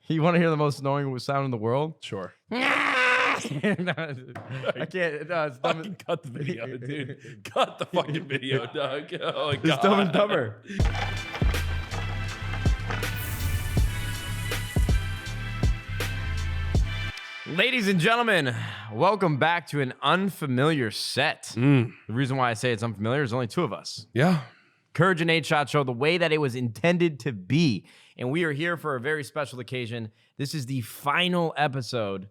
You want to hear the most annoying sound in the world? Sure. I can't. No, it's dumb. Fucking cut the video, dude. Cut the fucking video, Doug. Oh, my God. It's Dumb and Dumber. Ladies and gentlemen, welcome back to an unfamiliar set. The reason why I say it's unfamiliar is only two of us. Yeah. CouRage and Nadeshot Show, the way that it was intended to be. And we are here for a very special occasion. This is the final episode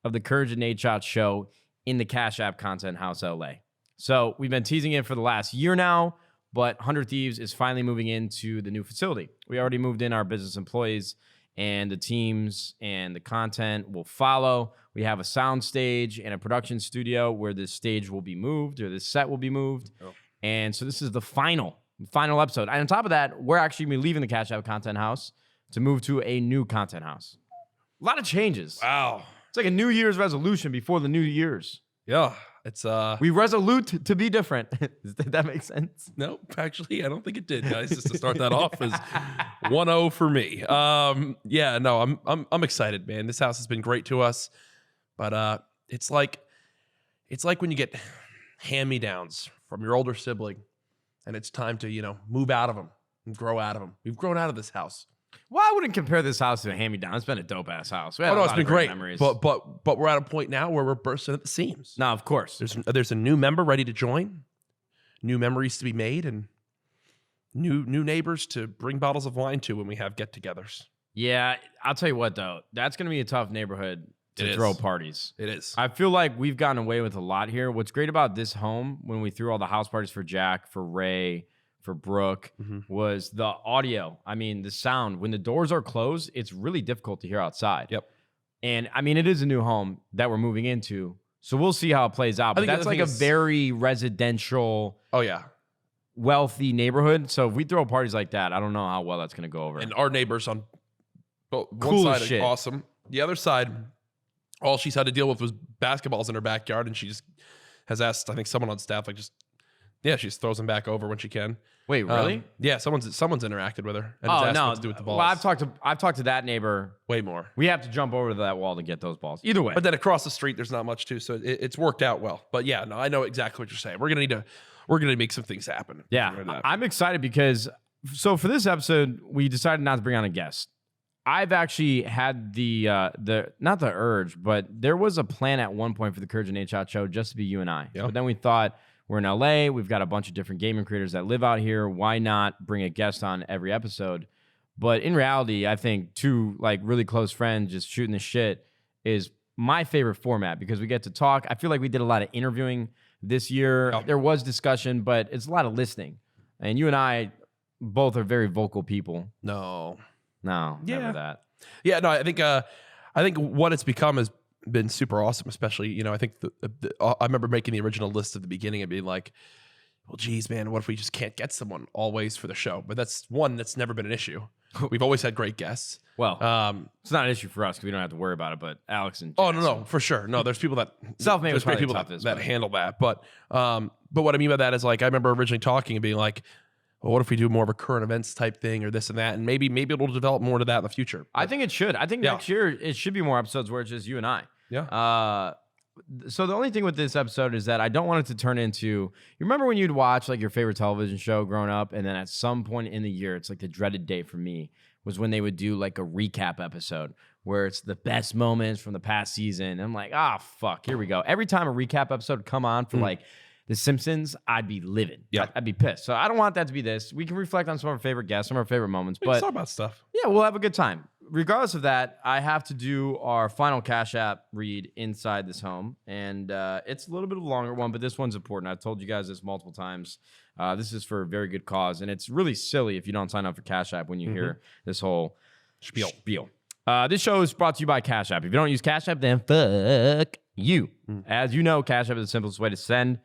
of the CouRage and Nadeshot Show in the Cash App Content House LA. So we've been teasing it for the last year now, but 100 Thieves is finally moving into the new facility. We already moved in our business employees, and the teams and the content will follow. We have a sound stage and a production studio where this stage will be moved, or this set will be moved. Oh. And so this is the final episode. And on top of that, we're actually going to be leaving the Cash App Content House to move to a new content house. A lot of changes. Wow. It's like a New Year's resolution before the New Year's. Yeah. It's We resolute to be different. Did that make sense? No, actually, I don't think it did, guys. Just to start that off as 1-0 for me. Yeah, no, I'm excited, man. This house has been great to us, but it's like when you get hand-me-downs from your older sibling, and it's time to move out of them and grow out of them. We've grown out of this house. Well, I wouldn't compare this house to a hand-me-down. It's been a dope-ass house. Oh, no, it's been great. Memories. But we're at a point now where we're bursting at the seams. No, of course. There's a new member ready to join, new memories to be made, and new neighbors to bring bottles of wine to when we have get-togethers. Yeah, I'll tell you what, though. That's going to be a tough neighborhood to throw parties. It is. I feel like we've gotten away with a lot here. What's great about this home, when we threw all the house parties for Jack, for Ray, for Brooke, was the audio. I mean, the sound. When the doors are closed, it's really difficult to hear outside. Yep. And I mean, it is a new home that we're moving into, so we'll see how it plays out. But that's like a very residential, wealthy neighborhood. So if we throw parties like that, I don't know how well that's going to go over. And our neighbors on Cool one side shit. are awesome. The other side, all she's had to deal with was basketballs in her backyard, and she just has asked, I think, someone on staff, she just throws them back over when she can. Wait, really? Yeah, someone's interacted with her. And asked what to do with the balls. Well, I've talked to that neighbor way more. We have to jump over to that wall to get those balls. Either way. But then across the street, there's not much too, so it's worked out well. But yeah, no, I know exactly what you're saying. We're gonna make some things happen. Yeah, I'm excited because for this episode, we decided not to bring on a guest. I've actually had the not the urge, but there was a plan at one point for the CouRage and Nadeshot Show just to be you and I. Yeah. But then we thought, we're in LA, we've got a bunch of different gaming creators that live out here. Why not bring a guest on every episode? But in reality, I think two really close friends just shooting the shit is my favorite format because we get to talk. I feel like we did a lot of interviewing this year. Yeah. There was discussion, but it's a lot of listening. And you and I both are very vocal people. No, never that. Yeah, no, I think what it's become has been super awesome, especially, I think I remember making the original list at the beginning and being like, well, geez, man, what if we just can't get someone always for the show? But that's never been an issue. We've always had great guests. Well, it's not an issue for us because we don't have to worry about it, but Alex and Jackson. Oh, no, for sure. No, there's people that self-made was people that handle that. But what I mean by that is I remember originally talking and being like, well, what if we do more of a current events type thing or this and that? And maybe it'll develop more to that in the future. But I think it should. I think next year it should be more episodes where it's just you and I. Yeah. So the only thing with this episode is that I don't want it to turn into, you remember when you'd watch your favorite television show growing up, and then at some point in the year, it's the dreaded day for me was when they would do a recap episode where it's the best moments from the past season. And I'm like, fuck, here we go. Every time a recap episode would come on for The Simpsons, I'd be livid. Yeah. I'd be pissed. So I don't want that to be this. We can reflect on some of our favorite guests, some of our favorite moments. We can talk about stuff. Yeah, we'll have a good time. Regardless of that, I have to do our final Cash App read inside this home. And it's a little bit of a longer one, but this one's important. I've told you guys this multiple times. This is for a very good cause. And it's really silly if you don't sign up for Cash App when you hear this whole spiel. This show is brought to you by Cash App. If you don't use Cash App, then fuck you. As you know, Cash App is the simplest way to send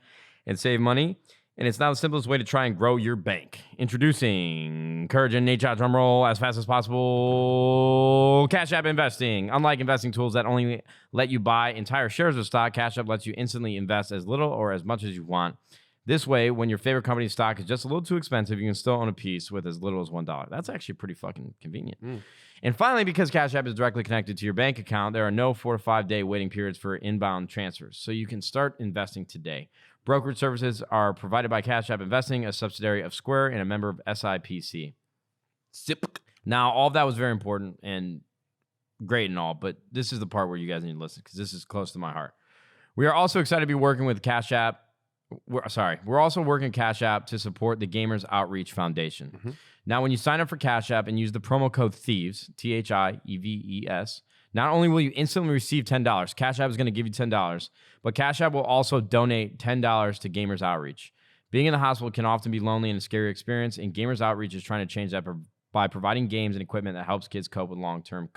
and save money, and it's now the simplest way to try and grow your bank. Introducing CouRage and Nadeshot, drumroll, as fast as possible, Cash App investing. Unlike investing tools that only let you buy entire shares of stock, Cash App lets you instantly invest as little or as much as you want. This way, when your favorite company's stock is just a little too expensive, you can still own a piece with as little as $1. That's actually pretty fucking convenient. And finally, because Cash App is directly connected to your bank account, there are no 4 to 5 day waiting periods for inbound transfers, so you can start investing today. Brokerage services are provided by Cash App Investing, a subsidiary of Square and a member of SIPC. Zip. Now, all of that was very important and great and all, but this is the part where you guys need to listen because this is close to my heart. We are also excited to be working with Cash App. We're also working Cash App to support the Gamers Outreach Foundation. Now, when you sign up for Cash App and use the promo code THIEVES, THIEVES, not only will you instantly receive $10, Cash App is going to give you $10, but Cash App will also donate $10 to Gamers Outreach. Being in the hospital can often be lonely and a scary experience, and Gamers Outreach is trying to change that by providing games and equipment that helps kids cope with long-term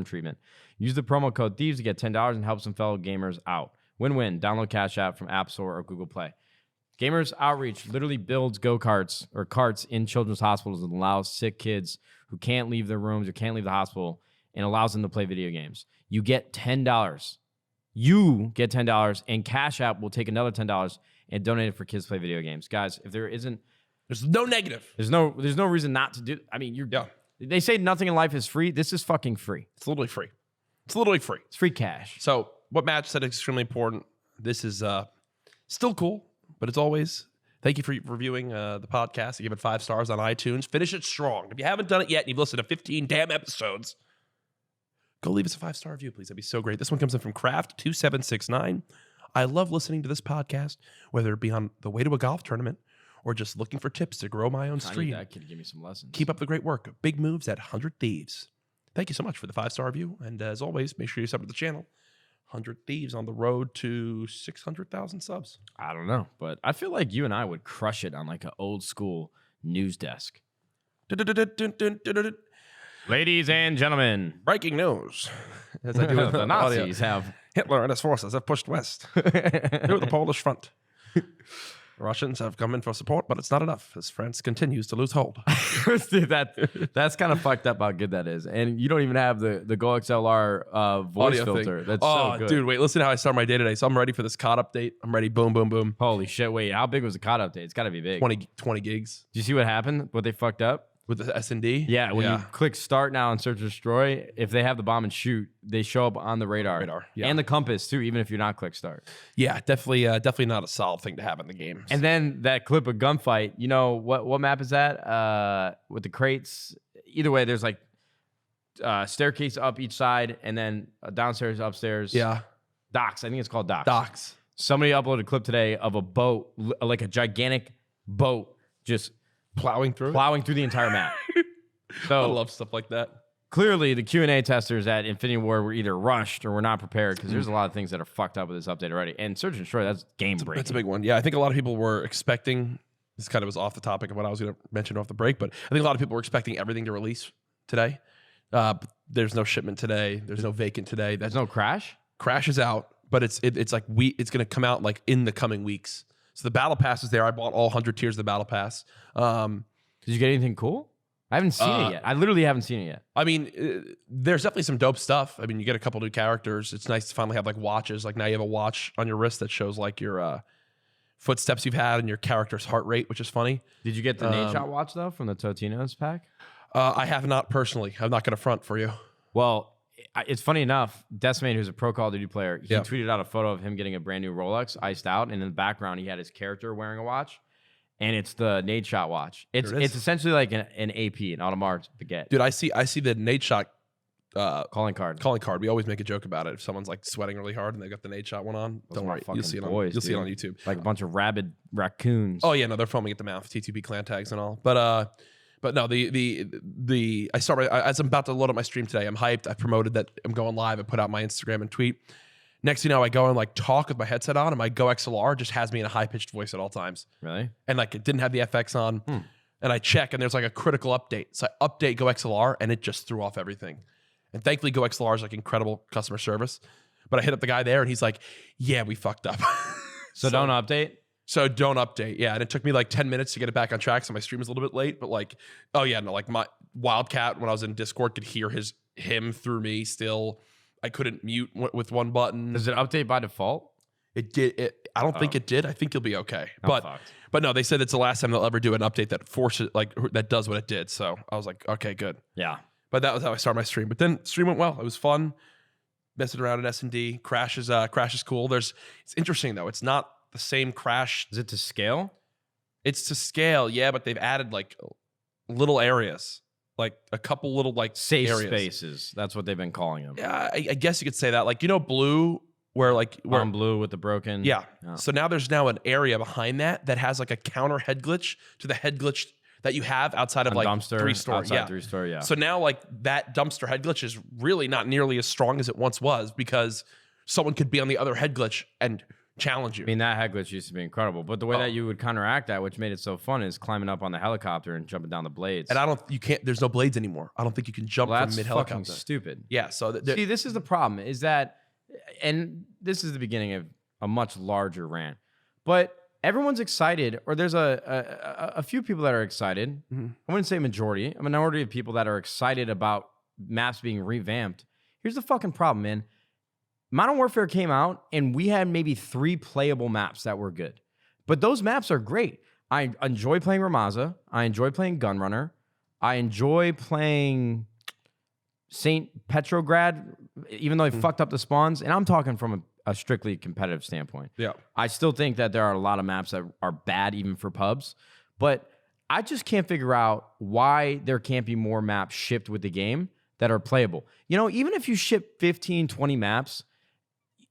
treatment. Use the promo code THIEVES to get $10 and help some fellow gamers out. Win-win. Download Cash App from App Store or Google Play. Gamers Outreach literally builds go-karts or carts in children's hospitals and allows sick kids who can't leave their rooms or can't leave the hospital and allows them to play video games. You get $10. You get $10, and Cash App will take another $10 and donate it for kids to play video games. Guys, if there isn't... There's no negative. There's no reason not to do... I mean, They say nothing in life is free. This is fucking free. It's literally free. It's literally free. It's free cash. So what Matt said is extremely important. This is still cool, but as always, thank you for reviewing the podcast. You give it 5 stars on iTunes. Finish it strong. If you haven't done it yet and you've listened to 15 damn episodes, go leave us a 5-star review, please. That'd be so great. This one comes in from Craft2769. I love listening to this podcast, whether it be on the way to a golf tournament or just looking for tips to grow my own stream. That kid give me some lessons. Keep up the great work. Big moves at 100 Thieves. Thank you so much for the 5-star review. And as always, make sure you sub to the channel. 100 Thieves on the road to 600,000 subs. I don't know, but I feel like you and I would crush it on like an old school news desk. Ladies and gentlemen, breaking news. As I do with the Nazis have... Hitler and his forces have pushed west to the Polish front. Russians have come in for support, but it's not enough as France continues to lose hold. Dude, that's kind of fucked up how good that is. And you don't even have the GoXLR voice audio filter. Thing. That's oh, so good. Dude, wait, listen to how I start my day today. So I'm ready for this COD update. I'm ready. Boom, boom, boom. Holy shit. Wait, how big was the COD update? It's got to be big. 20 gigs. Did you see what happened? What they fucked up? With the S&D? Yeah, when you click start now and search destroy, if they have the bomb and shoot, they show up on the radar. Yeah. And the compass too, even if you're not click start. Yeah, definitely not a solid thing to have in the game. And then that clip of gunfight, you know, what map is that? With the crates. Either way, there's like staircase up each side and then downstairs, upstairs. Yeah. Docks. I think it's called docks. Docks. Somebody uploaded a clip today of a boat, like a gigantic boat, just plowing through the entire map. So I love stuff like that. Clearly, the Q&A testers at Infinity War were either rushed or were not prepared because there's a lot of things that are fucked up with this update already. And Search and Destroy, that's game breaking. That's a big one. Yeah, I think a lot of people were expecting. This kind of was off the topic of what I was going to mention off the break, but I think a lot of people were expecting everything to release today. There's no shipment today. There's no vacant today. There's no Crash? Crash is out, but it's like it's going to come out like in the coming weeks. So the battle pass is there. I bought all 100 tiers of the battle pass. Did you get anything cool? I haven't seen it yet. I literally haven't seen it yet. I mean, there's definitely some dope stuff. I mean, you get a couple new characters. It's nice to finally have like watches. Like now you have a watch on your wrist that shows like your footsteps you've had and your character's heart rate, which is funny. Did you get the Nadeshot watch though from the Totino's pack? I have not personally. I'm not going to front for you. Well, it's funny enough, Decimate, who's a pro Call of Duty player, he tweeted out a photo of him getting a brand new Rolex iced out, and in the background he had his character wearing a watch, and it's the Nadeshot watch. It's essentially like an AP, an Audemars Baguette. Dude, I see the Nadeshot calling card. We always make a joke about it. If someone's like sweating really hard and they got the Nadeshot one on, don't worry, you'll see it on YouTube. Like a bunch of rabid raccoons. Oh yeah, no, they're foaming at the mouth, T2B clan tags and all. But no, as I'm about to load up my stream today, I'm hyped. I promoted that I'm going live. I put out my Instagram and tweet. Next thing you know, I go and like talk with my headset on, and my Go XLR just has me in a high pitched voice at all times. Really? And like it didn't have the FX on. And I check, and there's like a critical update. So I update Go XLR, and it just threw off everything. And thankfully, Go XLR is like incredible customer service. But I hit up the guy there, and he's like, "Yeah, we fucked up." So don't update. So don't update. Yeah. And it took me like 10 minutes to get it back on track. So my stream was a little bit late, but like, oh yeah, no, like my Wildcat, when I was in Discord, could hear him through me still. I couldn't mute with one button. Does it update by default? It did. I don't think it did. I think you'll be okay. I'm But no, they said it's the last time they'll ever do an update that forces that does what it did. So I was like, okay, good. Yeah. But that was how I started my stream. But then stream went well. It was fun. Messing around at S&D. Crash is cool. It's interesting though. It's not the same Crash. Is it to scale? It's to scale, yeah, but they've added like little areas. Like a couple little like Safe areas. spaces. That's what they've been calling them. Yeah, I guess you could say that. Like, Blue, where on Blue with the broken. Yeah. So now there's an area behind that has like a counter head glitch to the head glitch that you have outside of like dumpster, 3-story. Outside 3-story, yeah. So now like that dumpster head glitch is really not nearly as strong as it once was because someone could be on the other head glitch and challenge you. I mean, that head glitch used to be incredible, but the way that you would counteract that, which made it so fun, is climbing up on the helicopter and jumping down the blades. And you can't, there's no blades anymore. I don't think you can jump from mid-helicopter. That's fucking stupid. Yeah, so... See, this is the problem, is that, and this is the beginning of a much larger rant, but everyone's excited, or there's a few people that are excited. Mm-hmm. I wouldn't say majority, a minority of people that are excited about maps being revamped. Here's the fucking problem, man. Modern Warfare came out, and we had maybe 3 playable maps that were good. But those maps are great. I enjoy playing Ramaza. I enjoy playing Gunrunner. I enjoy playing St. Petrograd, even though they fucked up the spawns. And I'm talking from a strictly competitive standpoint. Yeah. I still think that there are a lot of maps that are bad even for pubs. But I just can't figure out why there can't be more maps shipped with the game that are playable. Even if you ship 15, 20 maps,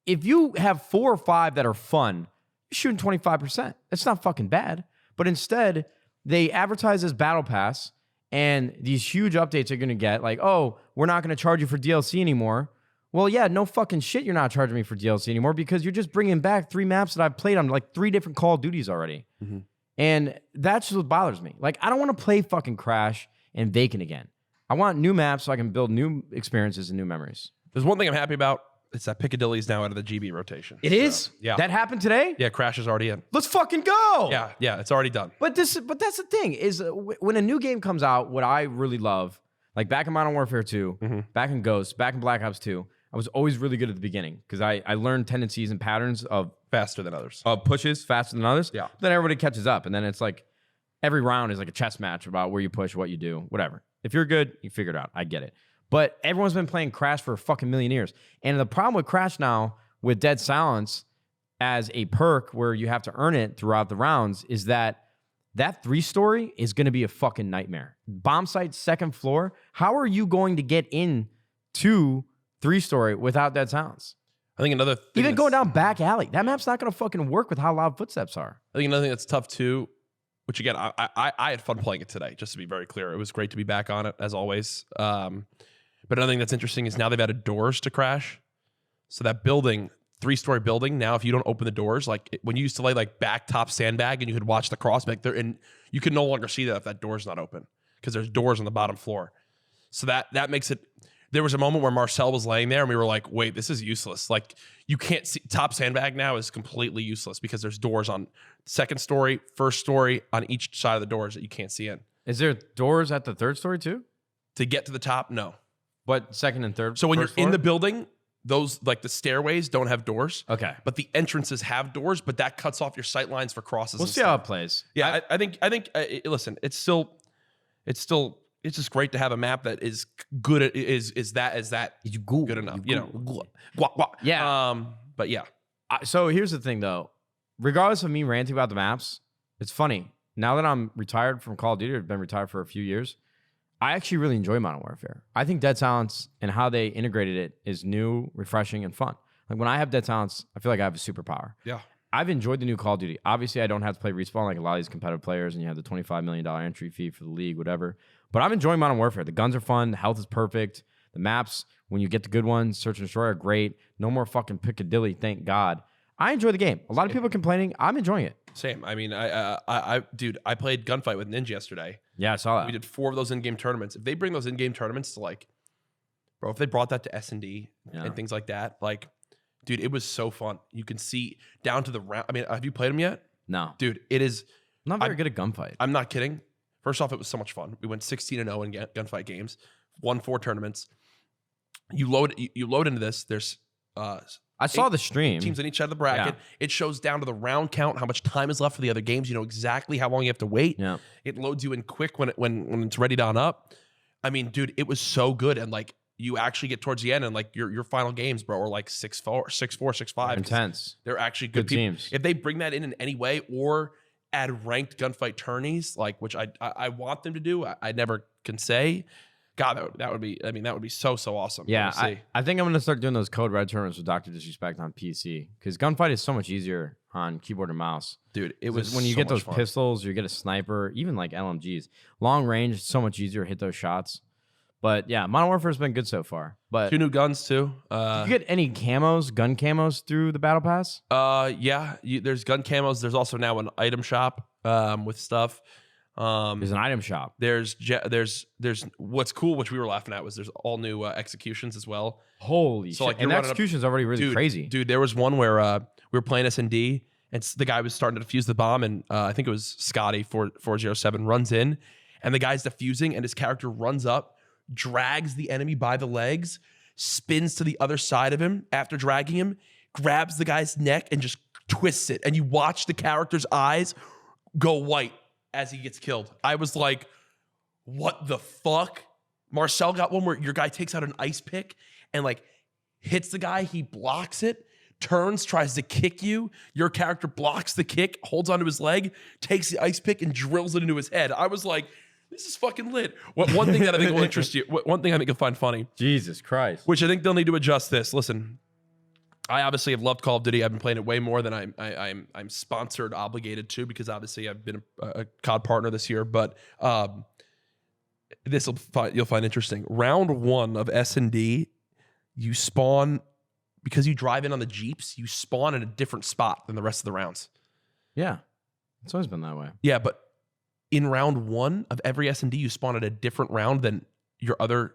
if you have 4 or 5 that are fun, you're shooting 25%. That's not fucking bad. But instead, they advertise as Battle Pass, and these huge updates are going to get like, oh, we're not going to charge you for DLC anymore. Well, yeah, no fucking shit you're not charging me for DLC anymore because you're just bringing back 3 maps that I've played on like 3 different Call of Duties already. Mm-hmm. And that's just what bothers me. Like, I don't want to play fucking Crash and Vacant again. I want new maps so I can build new experiences and new memories. There's one thing I'm happy about. It's that Piccadilly is now out of the GB rotation. It is? Yeah. That happened today? Yeah, Crash is already in. Let's fucking go. Yeah, it's already done. But that's the thing is when a new game comes out, what I really love, like back in Modern Warfare 2, back in Ghost, back in Black Ops 2, I was always really good at the beginning because I learned tendencies and patterns of faster than others. Of pushes faster than others. Yeah. Then everybody catches up. And then it's like every round is like a chess match about where you push, what you do, whatever. If you're good, you figure it out. I get it. But everyone's been playing Crash for a fucking million years. And the problem with Crash now, with Dead Silence as a perk where you have to earn it throughout the rounds, is that 3-story is going to be a fucking nightmare. Bomb site, 2nd floor. How are you going to get in to 3-story without Dead Silence? I think another thing even going down back alley, that map's not going to fucking work with how loud footsteps are. I think another thing that's tough too, which again, I had fun playing it today, just to be very clear. It was great to be back on it, as always. But another thing that's interesting is now they've added doors to Crash. So that building, 3-story building, now if you don't open the doors, like when you used to lay like back top sandbag and you could watch the cross back there, and you can no longer see that if that door's not open because there's doors on the bottom floor. So that makes it. There was a moment where Marcel was laying there and we were like, wait, this is useless. Like you can't see, top sandbag now is completely useless because there's doors on 2nd story, 1st story on each side of the doors that you can't see in. Is there doors at the 3rd story too? To get to the top, no. But 2nd and 3rd. So when you're floor? in the building, those like the stairways don't have doors. Okay. But the entrances have doors, but that cuts off your sight lines for crosses. We'll see how it plays. Yeah, I think. Listen, it's just great to have a map that is good at is that good enough. Yeah. But yeah. So here's the thing though. Regardless of me ranting about the maps, it's funny. Now that I'm retired from Call of Duty, I've been retired for a few years. I actually really enjoy Modern Warfare. I think Dead Silence and how they integrated it is new, refreshing, and fun. Like when I have Dead Silence, I feel like I have a superpower. Yeah. I've enjoyed the new Call of Duty. Obviously, I don't have to play Respawn like a lot of these competitive players, and you have the $25 million entry fee for the league, whatever. But I'm enjoying Modern Warfare. The guns are fun. The health is perfect. The maps, when you get the good ones, Search and Destroy are great. No more fucking Piccadilly, thank God. I enjoy the game. A lot of people are complaining. I'm enjoying it. Same. I mean, I played Gunfight with Ninja yesterday. Yeah, I saw that. We did 4 of those in-game tournaments. If they bring those in-game tournaments to like, bro, if they brought that to S&D and things like that, like, dude, it was so fun. You can see down to the round. I mean, have you played them yet? No. Dude, it is. I'm not very good at Gunfight. I'm not kidding. First off, it was so much fun. We went 16-0 in Gunfight games, won 4 tournaments. You load into this. There's I I saw the stream. Teams on each side of the bracket. Yeah. It shows down to the round count, how much time is left for the other games. You know exactly how long you have to wait. Yeah. It loads you in quick when it's ready on up. I mean, dude, it was so good. And like you actually get towards the end and like your final games, bro, are like 6-4, 6-4, 6-5. Intense. They're actually good teams. If they bring that in any way or add ranked gunfight tourneys, like which I want them to do, I never can say. God, that would be. I mean, that would be so awesome. Yeah, I think I'm gonna start doing those Code Red tournaments with Dr. Disrespect on PC because gunfight is so much easier on keyboard and mouse. Dude, it was when you so get those much fun. pistols, you get a sniper, even like LMGs, long range, it's so much easier to hit those shots. But yeah, Modern Warfare's been good so far. But 2 new guns too. did you get any gun camos through the battle pass? Yeah, there's gun camos. There's also now an item shop with stuff. There's an item shop. There's what's cool, which we were laughing at, was there's all new executions as well. Holy So, shit! like, And you're the running execution's already really crazy. Dude, there was one where we were playing S&D, and the guy was starting to defuse the bomb, and I think it was Scotty 407 runs in, and the guy's defusing, and his character runs up, drags the enemy by the legs, spins to the other side of him after dragging him, grabs the guy's neck, and just twists it, and you watch the character's eyes go white as he gets killed. I was like, what the fuck? Marcel got one where your guy takes out an ice pick and like hits the guy. He blocks it, turns, tries to kick you. Your character blocks the kick, holds onto his leg, takes the ice pick and drills it into his head. I was like, this is fucking lit. One thing that I think will interest you, one thing I think you'll find funny, Jesus Christ. which I think they'll need to adjust this. Listen, I obviously have loved Call of Duty. I've been playing it way more than I'm sponsored, obligated to, because obviously I've been a COD partner this year. But you'll find interesting. Round 1 of S&D, you spawn, because you drive in on the Jeeps, you spawn in a different spot than the rest of the rounds. Yeah, it's always been that way. Yeah, but in round 1 of every S&D, you spawn at a different round than other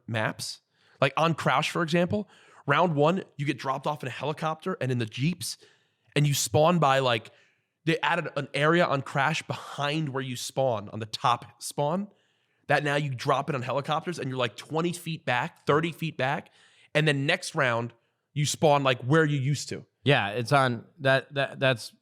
maps. Like on Crouch, for example. Round 1, you get dropped off in a helicopter and in the Jeeps, and you spawn by like, they added an area on Crash behind where you spawn, on the top spawn, that now you drop it on helicopters and you're like 20 feet back, 30 feet back, and then next round, you spawn like where you used to. Yeah, it's on that's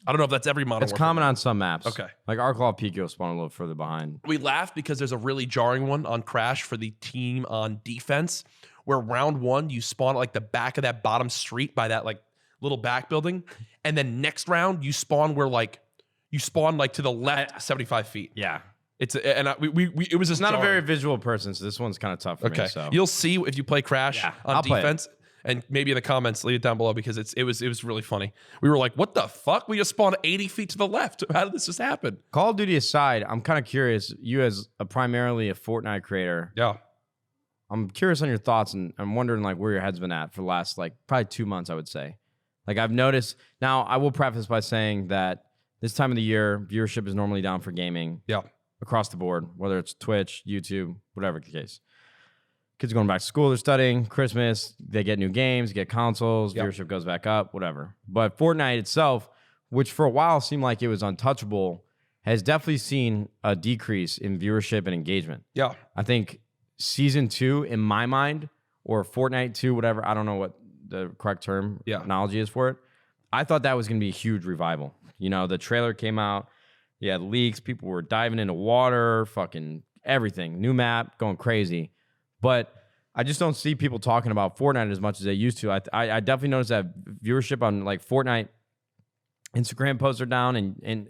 I don't know if that's every Modern it's Warfare common map. on some maps. Okay. Like Arclaw Pico spawn a little further behind. We laughed because there's a really jarring one on Crash for the team on defense, where round 1, you spawn at like the back of that bottom street by that like little back building. And then next round, you spawn like to the left 75 feet. Yeah. It was just Not a jarring. very visual person, so this one's kind of tough for me. So You'll see if you play Crash Yeah, on I'll play it. defense. And maybe in the comments, leave it down below, because it was really funny. We were like, what the fuck? We just spawned 80 feet to the left. How did this just happen? Call of Duty aside, I'm kind of curious, you as primarily a Fortnite creator, Yeah. I'm curious on your thoughts, and I'm wondering like where your head's been at for the last like probably 2 months, I would say. Like I've noticed, now I will preface by saying that this time of the year, viewership is normally down for gaming. Yeah. Across the board, whether it's Twitch, YouTube, whatever the case. Kids are going back to school, they're studying, Christmas, they get new games, get consoles, Yep. viewership goes back up, whatever. But Fortnite itself, which for a while seemed like it was untouchable, has definitely seen a decrease in viewership and engagement. Yeah. I think Season 2, in my mind, or Fortnite 2, whatever, I don't know what the correct terminology is for it. I thought that was going to be a huge revival. You know, the trailer came out, yeah, leaks, people were diving into water, fucking everything, new map, going crazy. But I just don't see people talking about Fortnite as much as they used to. I definitely noticed that viewership on like Fortnite Instagram posts are down, and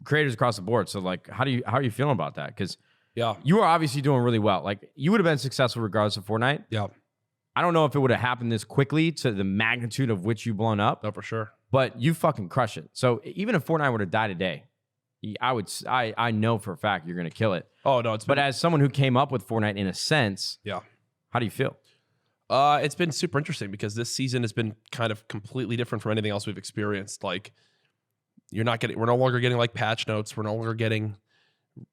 creators across the board. So like, how are you feeling about that? Because Yeah. you are obviously doing really well. Like you would have been successful regardless of Fortnite. Yeah. I don't know if it would have happened this quickly to the magnitude of which you've blown up, No, for sure. but you fucking crush it. So even if Fortnite were to die today, I know for a fact you're gonna kill it. Oh no, But as someone who came up with Fortnite in a sense, yeah. how do you feel? It's been super interesting because this season has been kind of completely different from anything else we've experienced. Like we're no longer getting like patch notes. We're no longer getting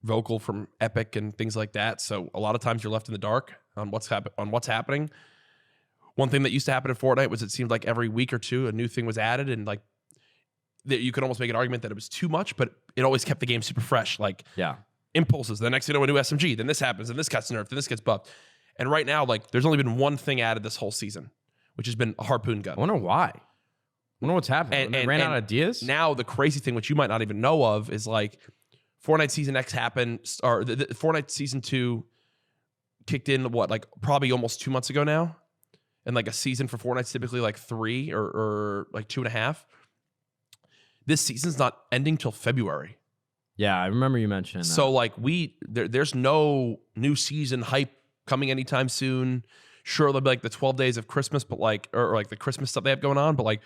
vocal from Epic and things like that. So a lot of times you're left in the dark on what's happening. One thing that used to happen in Fortnite was it seemed like every week or two a new thing was added, and like that you could almost make an argument that it was too much, but it always kept the game super fresh. Like Yeah. impulses. The next thing you know, a new SMG. Then this happens, and this gets nerfed, then this gets buffed. And right now, like there's only been one thing added this whole season, which has been a harpoon gun. I wonder why. I wonder what's happening. They ran out of ideas? Now the crazy thing, which you might not even know of, is like Fortnite Season X happened, or the Fortnite Season 2 kicked in, like probably almost 2 months ago now. And like a season for Fortnite's typically like 3 or like 2.5. This season's not ending till February. Yeah, I remember you mentioning that. So like there's no new season hype coming anytime soon. Sure, there'll be like the 12 days of Christmas, but like or like the Christmas stuff they have going on. But like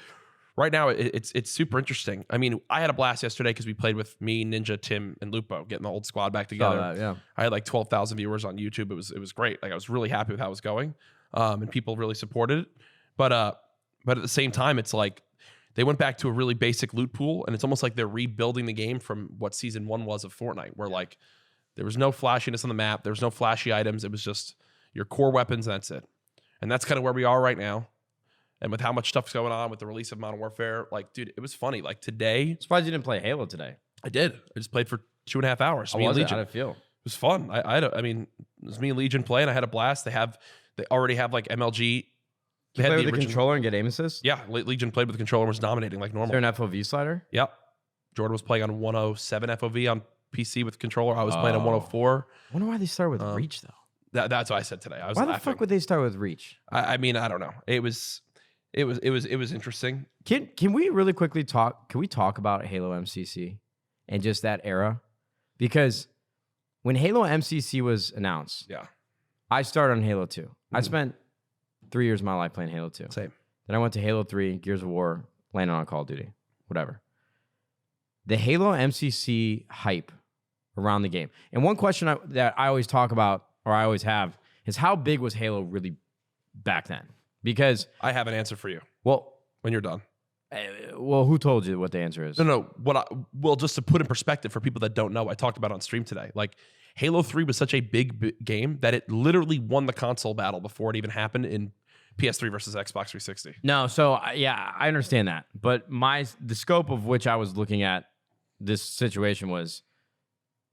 right now, it's super interesting. I mean, I had a blast yesterday because we played with me, Ninja, Tim, and Lupo, getting the old squad back together. Saw that, yeah. I had like 12,000 viewers on YouTube. It was great. Like I was really happy with how it was going, and people really supported it. But at the same time, it's like they went back to a really basic loot pool, and it's almost like they're rebuilding the game from what Season 1 was of Fortnite, where like there was no flashiness on the map, there was no flashy items. It was just your core weapons, and that's it. And that's kind of where we are right now. And with how much stuff's going on with the release of Modern Warfare, like, dude, it was funny. Like today, I'm surprised you didn't play Halo today. I did. I just played for 2.5 hours. How Me and was it? Legion. How'd it feel? It was fun. I mean, it was me and Legion playing. I had a blast. They already have like MLG. Did you play with the controller and get aim assist? Yeah, Legion played with the controller and was dominating like normal. Is there an FOV slider? Yep. Jordan was playing on 107 FOV on PC with the controller. I was playing on 104. I wonder why they started with Reach though. That's what I said today. I was why laughing. the fuck would they start with Reach? I mean, I don't know. It was interesting. Can we really quickly talk? Can we talk about Halo MCC and just that era? Because when Halo MCC was announced, Yeah. I started on Halo 2. I spent 3 years of my life playing Halo 2. Same. Then I went to Halo 3, Gears of War, landed on Call of Duty, whatever. The Halo MCC hype around the game. And one question that I always talk about, or I always have, is how big was Halo really back then? Because I have an answer for you well, when you're done. who told you what the answer is? No. Well, just to put in perspective for people that don't know, I talked about it on stream today. Like Halo 3 was such a big game that it literally won the console battle before it even happened in PS3 versus Xbox 360. No, so yeah, I understand that, but the scope of which I was looking at this situation was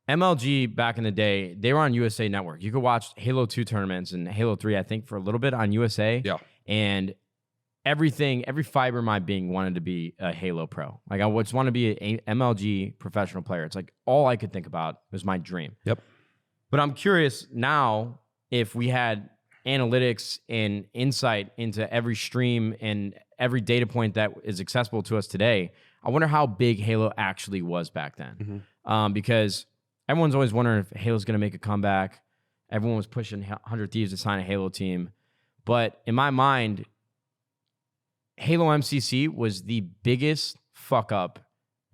MLG back in the day. They were on USA Network. You could watch Halo 2 tournaments and Halo 3, I think, for a little bit on USA. Yeah, and every fiber of my being wanted to be a Halo pro. Like I just want to be an MLG professional player. It's like all I could think about was my dream. Yep. But I'm curious now if we had analytics and insight into every stream and every data point that is accessible to us today. I wonder how big Halo actually was back then. Mm-hmm. Because everyone's always wondering if Halo's going to make a comeback. Everyone was pushing 100 Thieves to sign a Halo team. But in my mind, Halo MCC was the biggest fuck up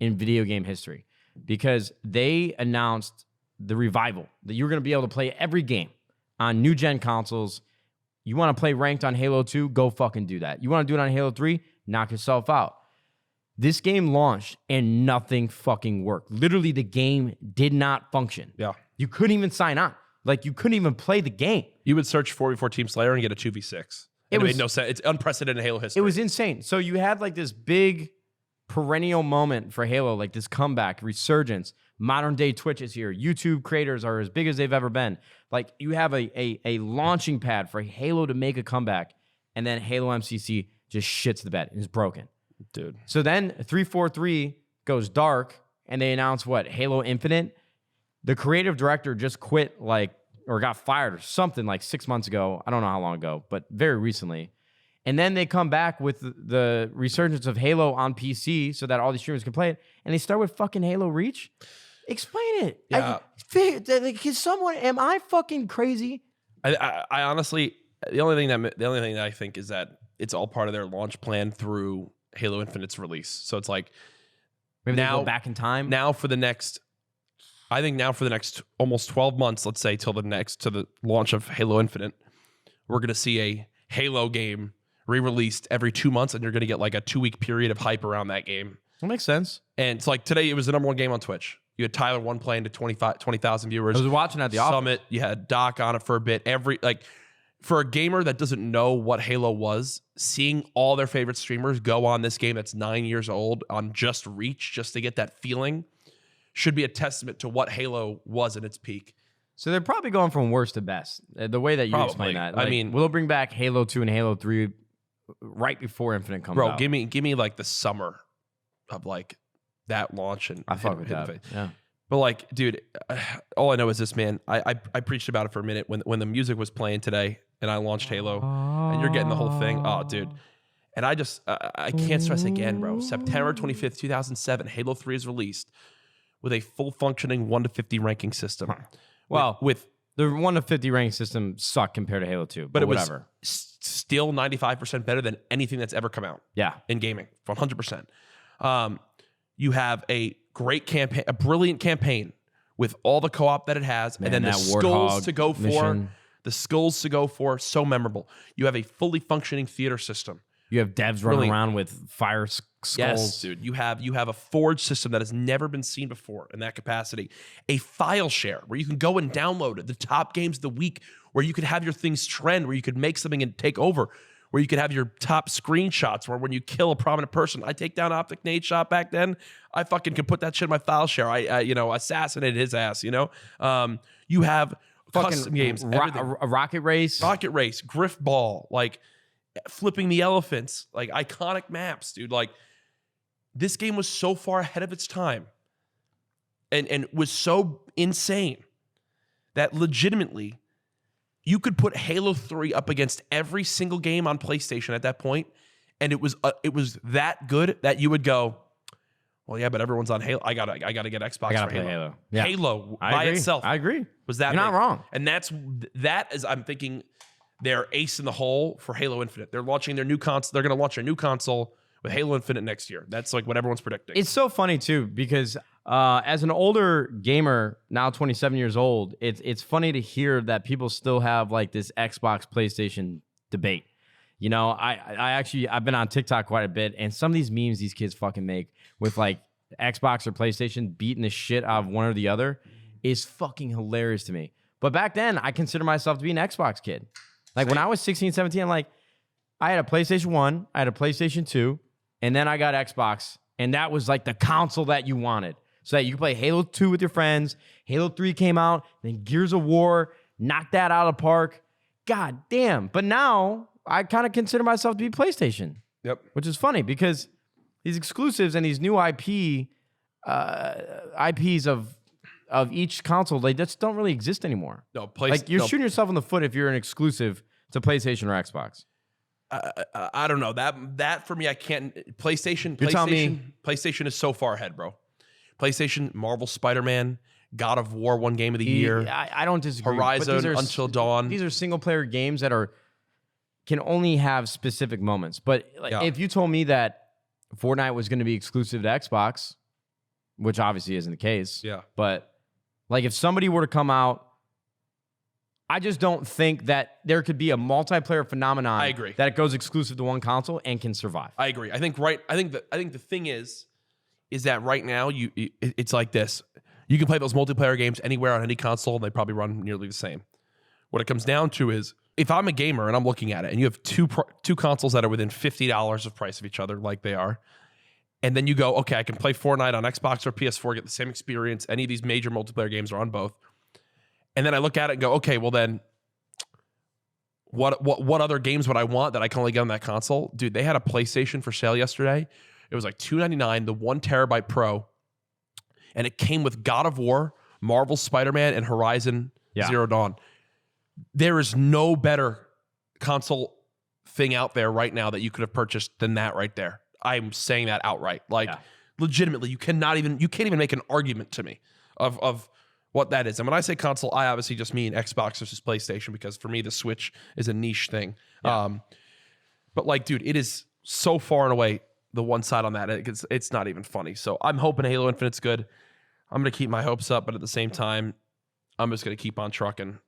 in video game history because they announced the revival that you're going to be able to play every game on new gen consoles. You want to play ranked on Halo 2? Go fucking do that. You want to do it on Halo 3? Knock yourself out. This game launched and nothing fucking worked. Literally, the game did not function. Yeah. You couldn't even sign on. Like, you couldn't even play the game. You would search 4v4 Team Slayer and get a 2v6. It made no sense. It's unprecedented in Halo history. It was insane. So you had like this big perennial moment for Halo, like this comeback, resurgence. Modern day Twitch is here. YouTube creators are as big as they've ever been. Like you have a launching pad for Halo to make a comeback, and then Halo MCC just shits the bed and is broken. Dude. So then 343 goes dark, and they announce what? Halo Infinite. The creative director just quit or got fired or something like 6 months ago. I don't know how long ago, but very recently. And then they come back with the resurgence of Halo on PC so that all these streamers can play it. And they start with fucking Halo Reach. Explain it. Yeah. Am I fucking crazy? I honestly, the only thing that I think is that it's all part of their launch plan through Halo Infinite's release. So it's like maybe they go back in time. Now for the next almost 12 months, let's say to the launch of Halo Infinite, we're gonna see a Halo game re-released every 2 months, and you're gonna get like a 2-week period of hype around that game. That makes sense. And it's like today, it was the number 1 game on Twitch. You had Tyler 1 playing to 20,000 viewers. I was watching at the office. Summit. You had Doc on it for a bit. For a gamer that doesn't know what Halo was, seeing all their favorite streamers go on this game that's 9 years old on just Reach, just to get that feeling, should be a testament to what Halo was at its peak. So they're probably going from worst to best. The way that you explain that. I mean, we'll bring back Halo 2 and Halo 3 right before Infinite comes Bro, out. give me like the summer of like that launch and I fuck with hit the that. face. Yeah. But like, dude, all I know is this, man. I preached about it for a minute when the music was playing today, and I launched Halo, and you're getting the whole thing. Oh, dude. And I can't stress again, bro. September 25th, 2007, Halo 3 is released with a full functioning 1 to 50 ranking system. Well, with the 1 to 50 ranking system sucked compared to Halo 2, but it whatever. was still 95% better than anything that's ever come out. Yeah. In gaming, 100%. You have a great campaign, a brilliant campaign with all the co-op that it has, Man, and then the skulls to go mission. for. The skulls to go for, so memorable. You have a fully functioning theater system. You have devs running around with fire skulls. Yes, dude. You have a forge system that has never been seen before in that capacity. A file share where you can go and download the top games of the week, where you could have your things trend, where you could make something and take over, where you could have your top screenshots, where when you kill a prominent person, I take down Optic Nadeshot back then, I fucking can put that shit in my file share. I assassinated his ass, you know? You have custom games, a rocket race. Griff Ball, like flipping the elephants, like iconic maps, dude. Like this game was so far ahead of its time and was so insane that legitimately you could put Halo 3 up against every single game on PlayStation at that point, and it was that good that you would go, well, yeah, but everyone's on Halo. I gotta get Xbox. I gotta for play Halo. Yeah. Halo I by agree. itself. I agree. Was that You're not big. wrong. And that is I'm thinking they're ace in the hole for Halo Infinite. They're launching their new console. They're going to launch their new console with Halo Infinite next year. That's like what everyone's predicting. It's so funny too, because as an older gamer, now 27 years old, it's funny to hear that people still have like this Xbox PlayStation debate. You know, I've been on TikTok quite a bit, and some of these memes these kids fucking make with like Xbox or PlayStation beating the shit out of one or the other is fucking hilarious to me. But back then, I consider myself to be an Xbox kid. Like when I was 16, 17, I'm like, I had a PlayStation 1, I had a PlayStation 2, and then I got Xbox, and that was like the console that you wanted. So that you could play Halo 2 with your friends. Halo 3 came out, then Gears of War, knocked that out of the park. God damn. But now, I kind of consider myself to be PlayStation. Yep. Which is funny because these exclusives and these new IPs of each console, they just don't really exist anymore. No, like you're shooting yourself in the foot if you're an exclusive to PlayStation or Xbox. I don't know. That for me, I can't. PlayStation is so far ahead, bro. PlayStation, Marvel Spider-Man, God of War won game of the year. I don't disagree. Horizon, Until Dawn. These are single player games that can only have specific moments. But if you told me that Fortnite was going to be exclusive to Xbox, which obviously isn't the case. Yeah. But like if somebody were to come out, I just don't think that there could be a multiplayer phenomenon. I agree. That it goes exclusive to one console and can survive. I agree. I think the thing is that right now it's like this. You can play those multiplayer games anywhere on any console, and they probably run nearly the same. What it comes down to is if I'm a gamer and I'm looking at it, and you have two consoles that are within $50 of price of each other, like they are. And then you go, okay, I can play Fortnite on Xbox or PS4, get the same experience. Any of these major multiplayer games are on both. And then I look at it and go, okay, well then, what other games would I want that I can only get on that console? Dude, they had a PlayStation for sale yesterday. It was like $299, the 1 terabyte Pro, and it came with God of War, Marvel Spider-Man, and Horizon Zero Dawn. There is no better console thing out there right now that you could have purchased than that right there. I'm saying that outright. Like, legitimately, you can't even make an argument to me of what that is. And when I say console, I obviously just mean Xbox versus PlayStation, because for me, the Switch is a niche thing. Yeah. But like, dude, it is so far and away the one side on that. It's not even funny. So I'm hoping Halo Infinite's good. I'm going to keep my hopes up, but at the same time, I'm just going to keep on trucking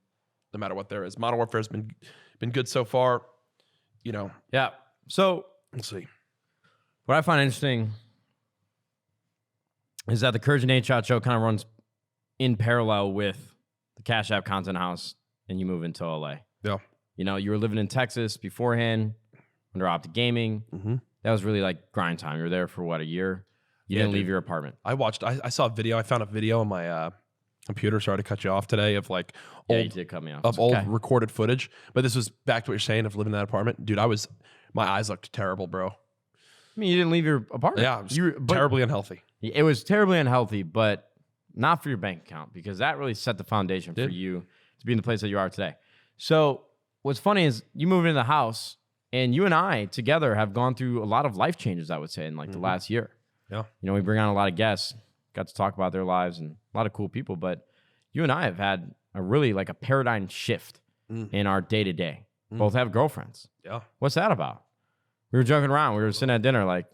no matter what there is. Modern Warfare has been good so far, you know. Yeah. So we'll see. What I find interesting is that the CouRage and Nadeshot Show kind of runs in parallel with the Cash App Content House, and you move into LA. Yeah. You know, you were living in Texas beforehand under Optic Gaming. Mm-hmm. That was really like grind time. You were there for what, a year? You didn't leave your apartment. I saw a video. I found a video on my computer. Sorry to cut you off today of like you did cut me off. Of old recorded footage. But this was back to what you're saying of living in that apartment. Dude, I was My eyes looked terrible, bro. I mean, you didn't leave your apartment. Yeah, terribly unhealthy. It was terribly unhealthy, but not for your bank account, because that really set the foundation for you to be in the place that you are today. So what's funny is you moved into the house, and you and I together have gone through a lot of life changes, I would say, in like the last year. Yeah. You know, we bring on a lot of guests, got to talk about their lives and a lot of cool people, but you and I have had a really like a paradigm shift in our day-to-day. Both have girlfriends. Yeah. What's that about? We were joking around. We were sitting at dinner like,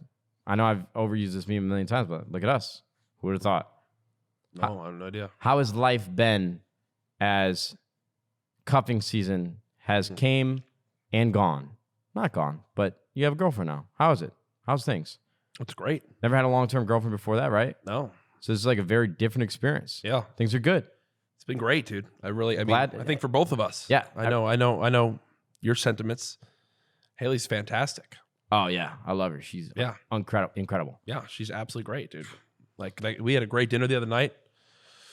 I know I've overused this meme a million times, but look at us. Who would have thought? No, I have no idea. How has life been as cuffing season has came and gone? Not gone, but you have a girlfriend now. How is it? How's things? It's great. Never had a long-term girlfriend before that, right? No. So this is like a very different experience. Yeah. Things are good. It's been great, dude. I think for both of us. Yeah. I know your sentiments. Haley's fantastic. Oh, yeah. I love her. She's incredible. Yeah, she's absolutely great, dude. Like we had a great dinner the other night.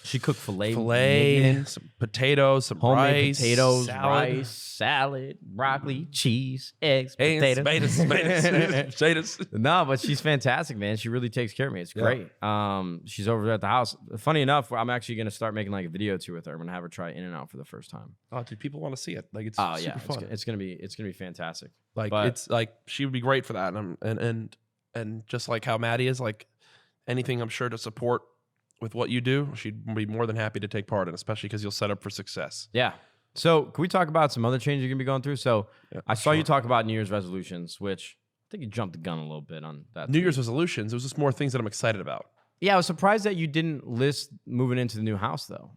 She cooked filet, some potatoes, some homemade rice, potatoes, salad. rice, salad, broccoli, cheese, eggs, potatoes. Potatoes. No, but she's fantastic, man. She really takes care of me. It's great. She's over there at the house. Funny enough, I'm actually going to start making like a video too with her. I'm going to have her try In-N-Out for the first time. Oh, dude, people want to see it. Like it's super fun. It's going to be fantastic. Like it's like she would be great for that, and just like how Maddie is, like anything I'm sure to support with what you do, she'd be more than happy to take part in, especially because you'll set up for success. Yeah. So can we talk about some other changes you're going to be going through? So I saw you talk about New Year's resolutions, which I think you jumped the gun a little bit on that. New Year's resolutions, it was just more things that I'm excited about. Yeah, I was surprised that you didn't list moving into the new house, though.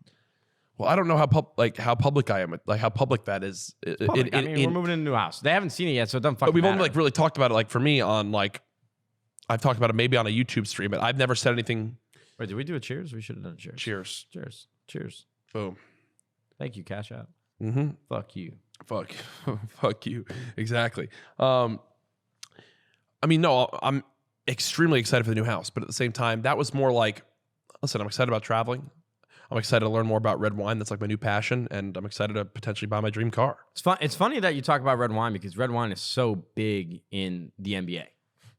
Well, I don't know how public I am, like how public that is. Public. I mean, we're moving into a new house. They haven't seen it yet, so it doesn't fucking But we've matter. only like really talked about it, like for me on like, I've talked about it maybe on a YouTube stream, but I've never said anything. Wait, did we do a cheers? We should have done a cheers. Cheers. Cheers. Cheers. Boom. Thank you, Cash App. Mm-hmm. Fuck you. Fuck you. Exactly. I mean, no, I'm extremely excited for the new house, but at the same time, that was more like, listen, I'm excited about traveling. I'm excited to learn more about red wine. That's like my new passion, and I'm excited to potentially buy my dream car. It's funny that you talk about red wine, because red wine is so big in the NBA.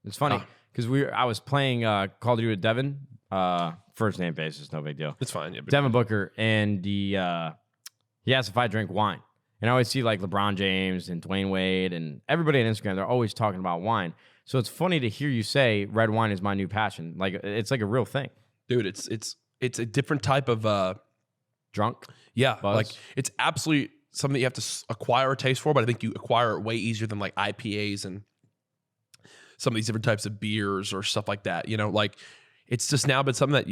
It's funny because I was playing Call of Duty with Devin, first name basis, no big deal. It's fine. Yeah, Devin Booker, and he asked if I drink wine. And I always see like LeBron James and Dwayne Wade and everybody on Instagram, they're always talking about wine. So it's funny to hear you say red wine is my new passion. Like it's like a real thing. Dude, it's a different type of drunk. Yeah, buzz. Like it's absolutely something that you have to acquire a taste for, but I think you acquire it way easier than like IPAs and some of these different types of beers or stuff like that. You know, like it's just now been something that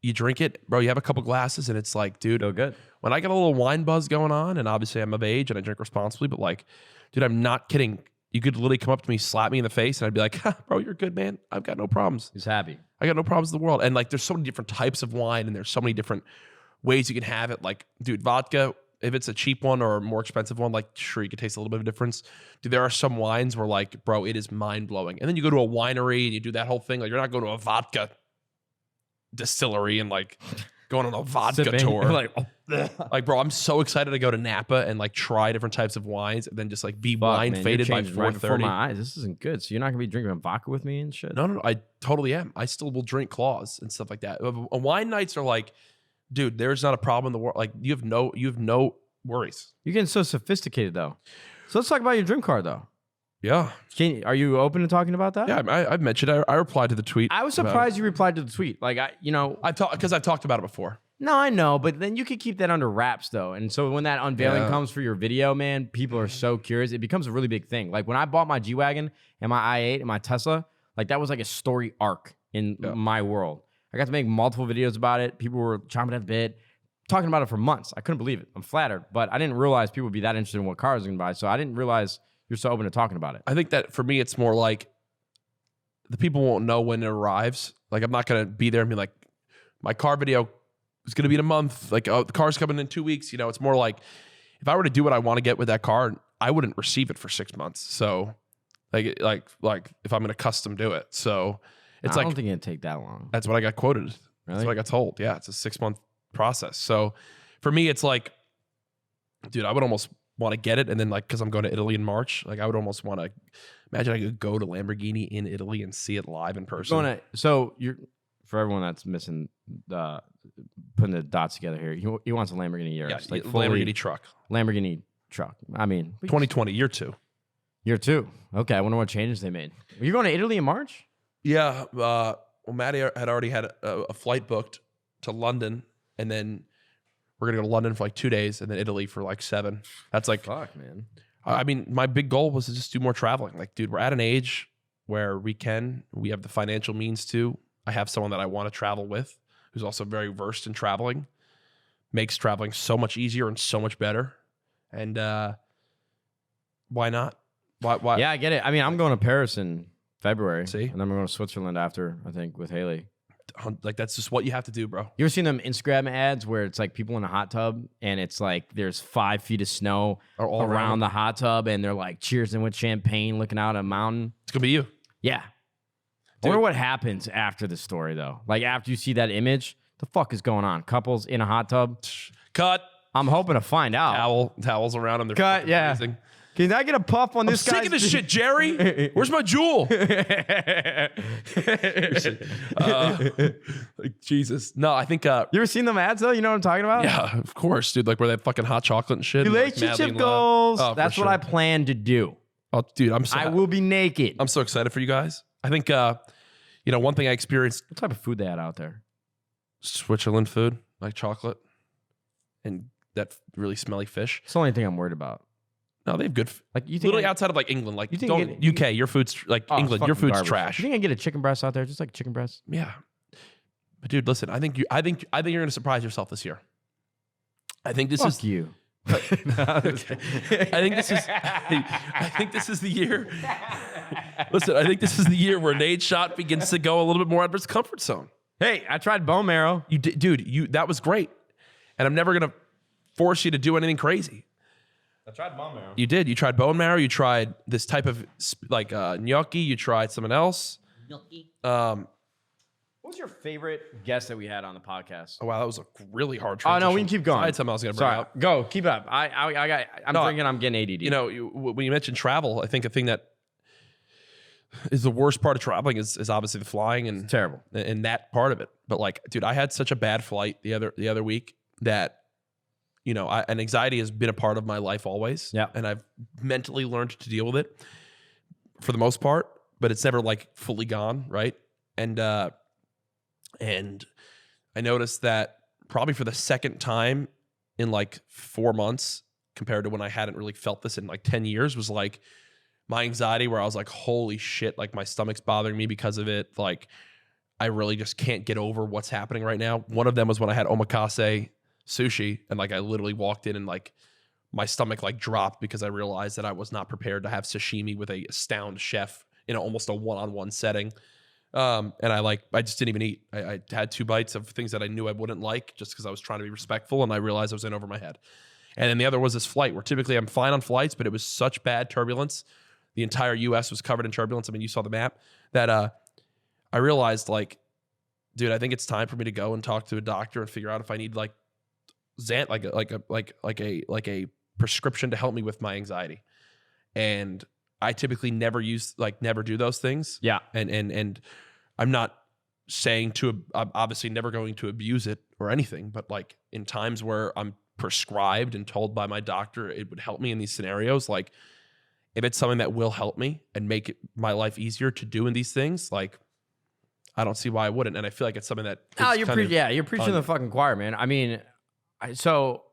you drink it, bro. You have a couple glasses and it's like, dude, so good. When I get a little wine buzz going on, and obviously I'm of age and I drink responsibly, but like, dude, I'm not kidding. You could literally come up to me, slap me in the face, and I'd be like, bro, you're good, man. I've got no problems. He's happy. I got no problems in the world. And like, there's so many different types of wine, and there's so many different ways you can have it. Like, dude, vodka, if it's a cheap one or a more expensive one, like, sure, you can taste a little bit of a difference. Dude, there are some wines where like, bro, it is mind-blowing. And then you go to a winery and you do that whole thing. Like, you're not going to a vodka distillery and like going on a vodka tour. Like, bro, I'm so excited to go to Napa and like try different types of wines and then just like be wine faded by 4:30. Right before my eyes. This isn't good. So you're not gonna be drinking vodka with me and shit? No, I totally am. I still will drink claws and stuff like that. Wine nights are like, dude, there's not a problem in the world. Like you have no worries. You're getting so sophisticated though. So let's talk about your dream car though. Yeah. Are you open to talking about that? Yeah, I've mentioned. I replied to the tweet. I was surprised you replied to the tweet. Like I've talked about it before. No, I know, but then you could keep that under wraps though. And so when that unveiling comes for your video, man, people are so curious. It becomes a really big thing. Like when I bought my G-Wagon and my i8 and my Tesla, like that was like a story arc in my world. I got to make multiple videos about it. People were chomping at the bit, talking about it for months. I couldn't believe it. I'm flattered, but I didn't realize people would be that interested in what cars I'm going to buy. So I didn't realize you're so open to talking about it. I think that for me, it's more like the people won't know when it arrives. Like I'm not going to be there and be like, my car video is going to be in a month. Like, oh, the car's coming in 2 weeks. You know, it's more like if I were to do what I want to get with that car, I wouldn't receive it for 6 months. So like if I'm going to custom do it. So it's I don't think it'd take that long. That's what I got quoted. Really? That's what I got told. Yeah. It's a 6 month process. So for me, it's like, dude, I would almost want to get it. And then like, because I'm going to Italy in March, like I would almost want to imagine I could go to Lamborghini in Italy and see it live in person. So you're, for everyone that's missing, putting the dots together here, he wants a Lamborghini Urus. Yeah, like Lamborghini truck. Lamborghini truck. I mean, 2020, year 2. Year 2. Okay, I wonder what changes they made. Are you going to Italy in March? Yeah. Well, Maddie had already had a flight booked to London, and then we're going to go to London for like 2 days, and then Italy for like 7. That's like, fuck, man. I mean, my big goal was to just do more traveling. Like, dude, we're at an age where we have the financial means to. I have someone that I want to travel with who's also very versed in traveling, makes traveling so much easier and so much better. And why not? Why? Yeah, I get it. I mean, I'm going to Paris in February. See? And then we're going to Switzerland after, I think, with Haley. Like, that's just what you have to do, bro. You ever seen them Instagram ads where it's like people in a hot tub and it's like there's 5 feet of snow all around the hot tub and they're like cheersing with champagne, looking out at a mountain? It's going to be you. Yeah. I wonder what happens after the story, though. Like, after you see that image, the fuck is going on? Couples in a hot tub? Cut. I'm hoping to find out. Towels around them. Cut, yeah. Freezing. Can I get a puff on this guy? I'm sick of this shit, Jerry. Where's my jewel? Like, Jesus. No, I think... you ever seen them ads, though? You know what I'm talking about? Yeah, of course, dude. Like, where they have fucking hot chocolate and shit. Relationship and, like, goals. Oh, that's what I plan to do. Oh, dude, I will be naked. I'm so excited for you guys. I think, one thing I experienced... What type of food they had out there? Switzerland food, like chocolate and that really smelly fish. It's the only thing I'm worried about. No, they have good. Like, you think literally outside of like England, like UK, your food's like England, your food's trash. You think I get a chicken breast out there, just like chicken breast? Yeah, but dude, listen, I think you're gonna surprise yourself this year. I think this is you. I think this is the year. Listen, I think this is the year where Nadeshot begins to go a little bit more out of his comfort zone. Hey, I tried bone marrow. You did, dude. That was great, and I'm never gonna force you to do anything crazy. I tried bone marrow. You did. You tried bone marrow. You tried this type of like gnocchi. You tried someone else. Gnocchi. What was your favorite guest that we had on the podcast? Oh wow, that was a really hard Oh transition. no, we can keep going. I had something I was gonna bring up. Go, keep it up. I'm thinking I'm getting ADD. You know, when you mentioned travel, I think a thing that is the worst part of traveling is obviously the flying and it's terrible and that part of it. But like, dude, I had such a bad flight the other week that. You know, and anxiety has been a part of my life always. Yeah. And I've mentally learned to deal with it for the most part, but it's never like fully gone, right? And I noticed that probably for the second time in like 4 months, compared to when I hadn't really felt this in like 10 years, was like my anxiety where I was like, holy shit, like my stomach's bothering me because of it. Like I really just can't get over what's happening right now. One of them was when I had omakase sushi and like I literally walked in and like my stomach like dropped because I realized that I was not prepared to have sashimi with a astound chef in almost a one-on-one setting. And I just didn't even eat. I had 2 bites of things that I knew I wouldn't like just because I was trying to be respectful and I realized I was in over my head. And then the other was this flight where typically I'm fine on flights, but it was such bad turbulence. The entire US was covered in turbulence. I mean, you saw the map that I realized like, dude, I think it's time for me to go and talk to a doctor and figure out if I need like like a prescription to help me with my anxiety. And I typically never do those things. Yeah. And I'm not saying I'm obviously never going to abuse it or anything, but like in times where I'm prescribed and told by my doctor it would help me in these scenarios, like if it's something that will help me and make my life easier to do in these things, like I don't see why I wouldn't. And I feel like it's something that you're preaching the fucking choir, man. I mean, so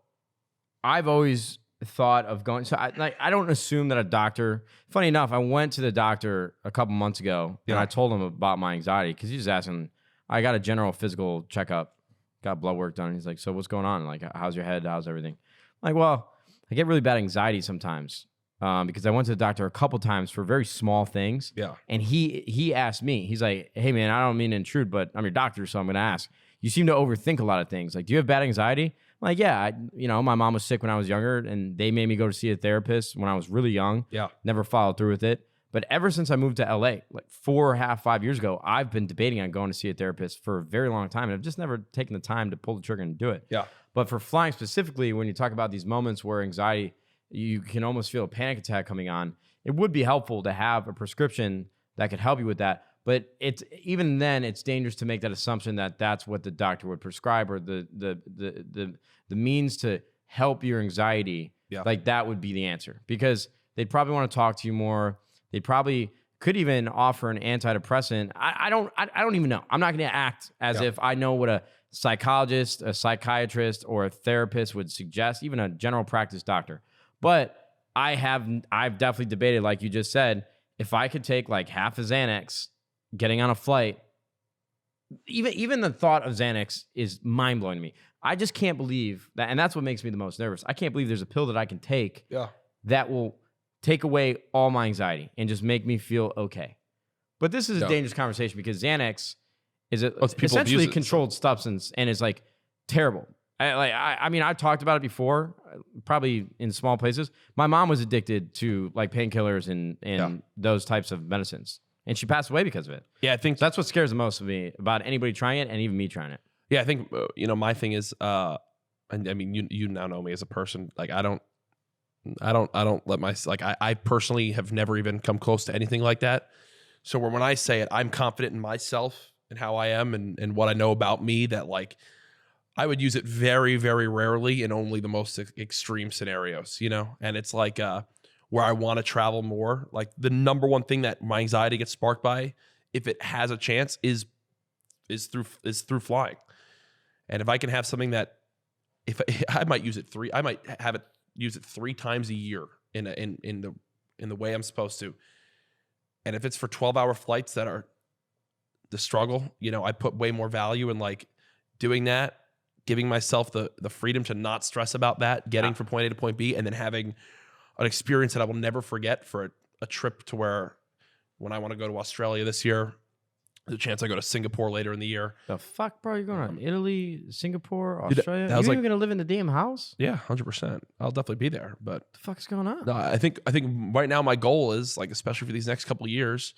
I've always thought of going. So I don't assume that a doctor. Funny enough, I went to the doctor a couple months ago and I told him about my anxiety because he's just asking. I got a general physical checkup, got blood work done. And he's like, "So what's going on? Like, how's your head? How's everything?" I'm like, well, I get really bad anxiety sometimes because I went to the doctor a couple times for very small things. Yeah, and he asked me. He's like, "Hey man, I don't mean to intrude, but I'm your doctor, so I'm gonna ask. You seem to overthink a lot of things. Like, do you have bad anxiety?" I'm like, yeah, my mom was sick when I was younger and they made me go to see a therapist when I was really young. Yeah. Never followed through with it. But ever since I moved to LA, like 5 years ago, I've been debating on going to see a therapist for a very long time. And I've just never taken the time to pull the trigger and do it. Yeah. But for flying specifically, when you talk about these moments where anxiety you can almost feel a panic attack coming on. It would be helpful to have a prescription that could help you with that. But it's even then, it's dangerous to make that assumption that that's what the doctor would prescribe, or the means to help your anxiety. Yeah. Like that would be the answer, because they'd probably want to talk to you more. They'd probably could even offer an antidepressant. I don't even know. I'm not going to act as if I know what a psychologist, a psychiatrist, or a therapist would suggest, even a general practice doctor. But I've definitely debated, like you just said, if I could take like half a Xanax getting on a flight, even the thought of Xanax is mind blowing to me. I just can't believe that, and that's what makes me the most nervous. I can't believe there's a pill that I can take that will take away all my anxiety and just make me feel okay. But this is a dangerous conversation, because Xanax is essentially a controlled substance, and it's like terrible. I mean, I've talked about it before, probably in small places. My mom was addicted to like painkillers and those types of medicines, and she passed away because of it. Yeah, I think so that's what scares the most of me about anybody trying it, and even me trying it. Yeah, I think my thing is, and I mean, you now know me as a person. Like, I don't let I personally have never even come close to anything like that. So when I say it, I'm confident in myself and how I am and what I know about me, that like I would use it very, very rarely in only the most extreme scenarios, and it's like where I want to travel more. Like the number one thing that my anxiety gets sparked by, if it has a chance, is through flying. And if I can have something that, if I might use it use it 3 times a year in the way I'm supposed to. And if it's for 12-hour flights that are the struggle, I put way more value in like doing that, giving myself the freedom to not stress about that, getting from point A to point B, and then having an experience that I will never forget for a trip to where, when I want to go to Australia this year, there's a chance I go to Singapore later in the year. The fuck, bro? You're going to Italy, Singapore, Australia? You're even going to live in the damn house? Yeah, 100%. I'll definitely be there. But the fuck's going on? No, I think right now my goal is, like, especially for these next couple of years,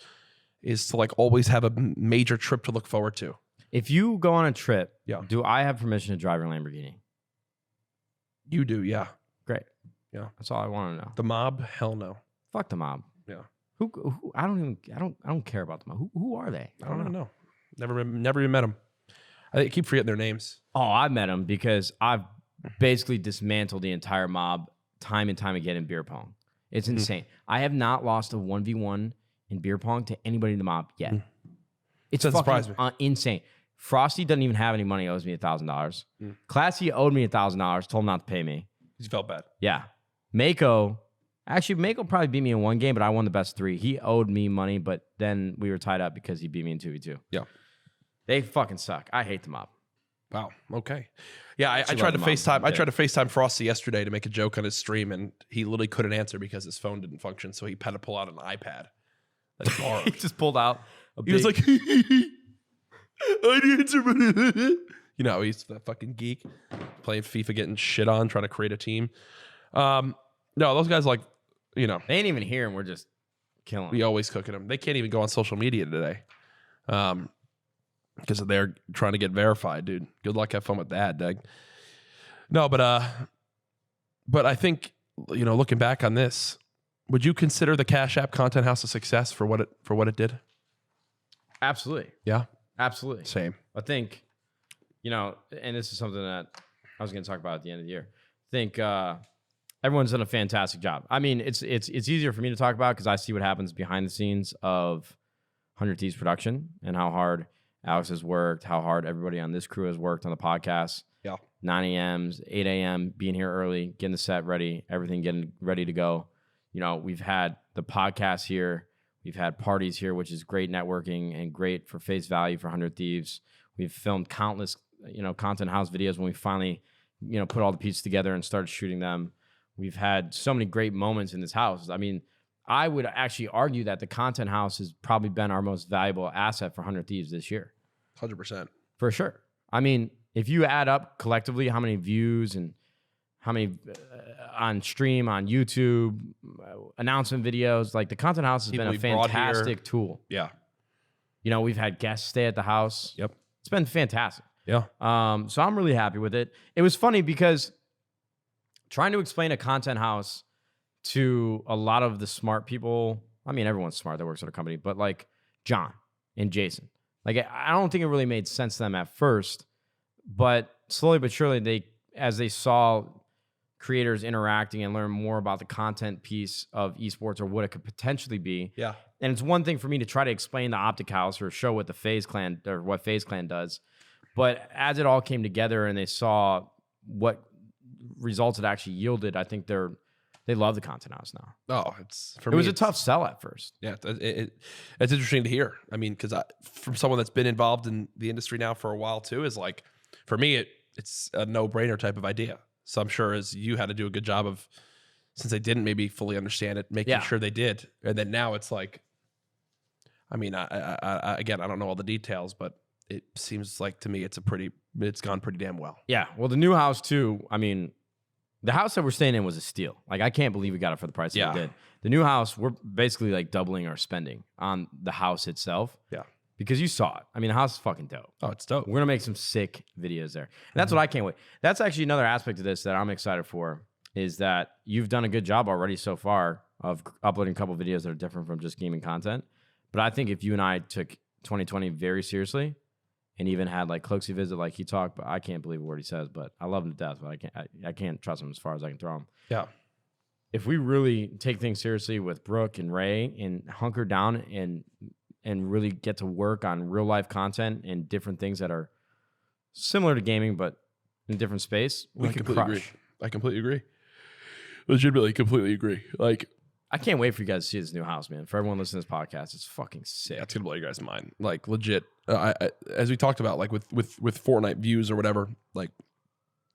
is to like always have a major trip to look forward to. If you go on a trip, do I have permission to drive your Lamborghini? You do, yeah. Great. Yeah. That's all I want to know. The mob? Hell no. Fuck the mob. Yeah. Who I don't care about them. Who are they? I don't know. Never even met them. I keep forgetting their names. Oh, I've met them because I've basically dismantled the entire mob time and time again in beer pong. It's insane. I have not lost a 1v1 in beer pong to anybody in the mob yet. It's fucking insane. Frosty doesn't even have any money. Owes me $1,000. Classy owed me $1,000. Told him not to pay me. He felt bad. Yeah. Mako probably beat me in one game, but I won the best 3. He owed me money, but then we were tied up because he beat me in 2v2. Yeah. They fucking suck. I hate the mob. Wow. Okay. Yeah, I tried to FaceTime. I tried to FaceTime Frosty yesterday to make a joke on his stream, and he literally couldn't answer because his phone didn't function. So he had to pull out an iPad. That's borrowed. He just pulled out. He was like, I didn't answer. He's that fucking geek playing FIFA, getting shit on, trying to create a team. No, those guys they ain't even here, and we're just killing them. We always cooking them. They can't even go on social media today. Because they're trying to get verified, dude. Good luck, have fun with that, Doug. No, but I think, looking back on this, would you consider the Cash App Content House a success for what it did? Absolutely. Yeah? Absolutely. Same. I think, and this is something that I was going to talk about at the end of the year. I think everyone's done a fantastic job. I mean, it's easier for me to talk about because I see what happens behind the scenes of 100 Thieves production and how hard Alex has worked, how hard everybody on this crew has worked on the podcast. Yeah. 9 a.m., 8 a.m., being here early, getting the set ready, everything getting ready to go. We've had the podcast here. We've had parties here, which is great networking and great for face value for 100 Thieves. We've filmed countless, Content House videos when we finally, put all the pieces together and started shooting them. We've had so many great moments in this house. I mean, I would actually argue that the Content House has probably been our most valuable asset for 100 Thieves this year. 100%. For sure. I mean, if you add up collectively how many views and how many on stream, on YouTube, announcement videos, like the Content House has been a fantastic tool. Yeah. We've had guests stay at the house. Yep. It's been fantastic. Yeah. So I'm really happy with it. It was funny because trying to explain a Content House to a lot of the smart people. I mean, everyone's smart that works at a company, but like John and Jason. Like, I don't think it really made sense to them at first, but slowly but surely, as they saw creators interacting and learn more about the content piece of esports or what it could potentially be. Yeah. And it's one thing for me to try to explain the Optic House or show what the FaZe Clan or what FaZe Clan does. But as it all came together and they saw what results it actually yielded, I think they love the Content House now. Oh, it was a tough sell at first. Yeah, it's interesting to hear. I mean, because from someone that's been involved in the industry now for a while too, is like, for me, it's a no-brainer type of idea. So I'm sure as you had to do a good job of, since they didn't maybe fully understand it, making sure they did. And then now it's like, I mean, again, I don't know all the details, but it seems like to me it's gone pretty damn well. Yeah. Well, the new house too, I mean, the house that we're staying in was a steal. Like, I can't believe we got it for the price that we did. The new house, we're basically like doubling our spending on the house itself. Yeah. Because you saw it. I mean, the house is fucking dope. Oh, it's dope. We're going to make some sick videos there. And that's what I can't wait. That's actually another aspect of this that I'm excited for, is that you've done a good job already so far of uploading a couple videos that are different from just gaming content. But I think if you and I took 2020 very seriously and even had like Cloaksy visit like he talked, but I can't believe a word he says, but I love him to death, but I can't trust him as far as I can throw him. Yeah. If we really take things seriously with Brooke and Ray and hunker down and really get to work on real life content and different things that are similar to gaming, but in a different space, we can crush. Agree. I completely agree. Legitimately, completely agree. Like, I can't wait for you guys to see this new house, man. For everyone listening to this podcast, it's fucking sick. That's gonna blow you guys' mind. Like, legit. As we talked about, like with Fortnite views or whatever, like,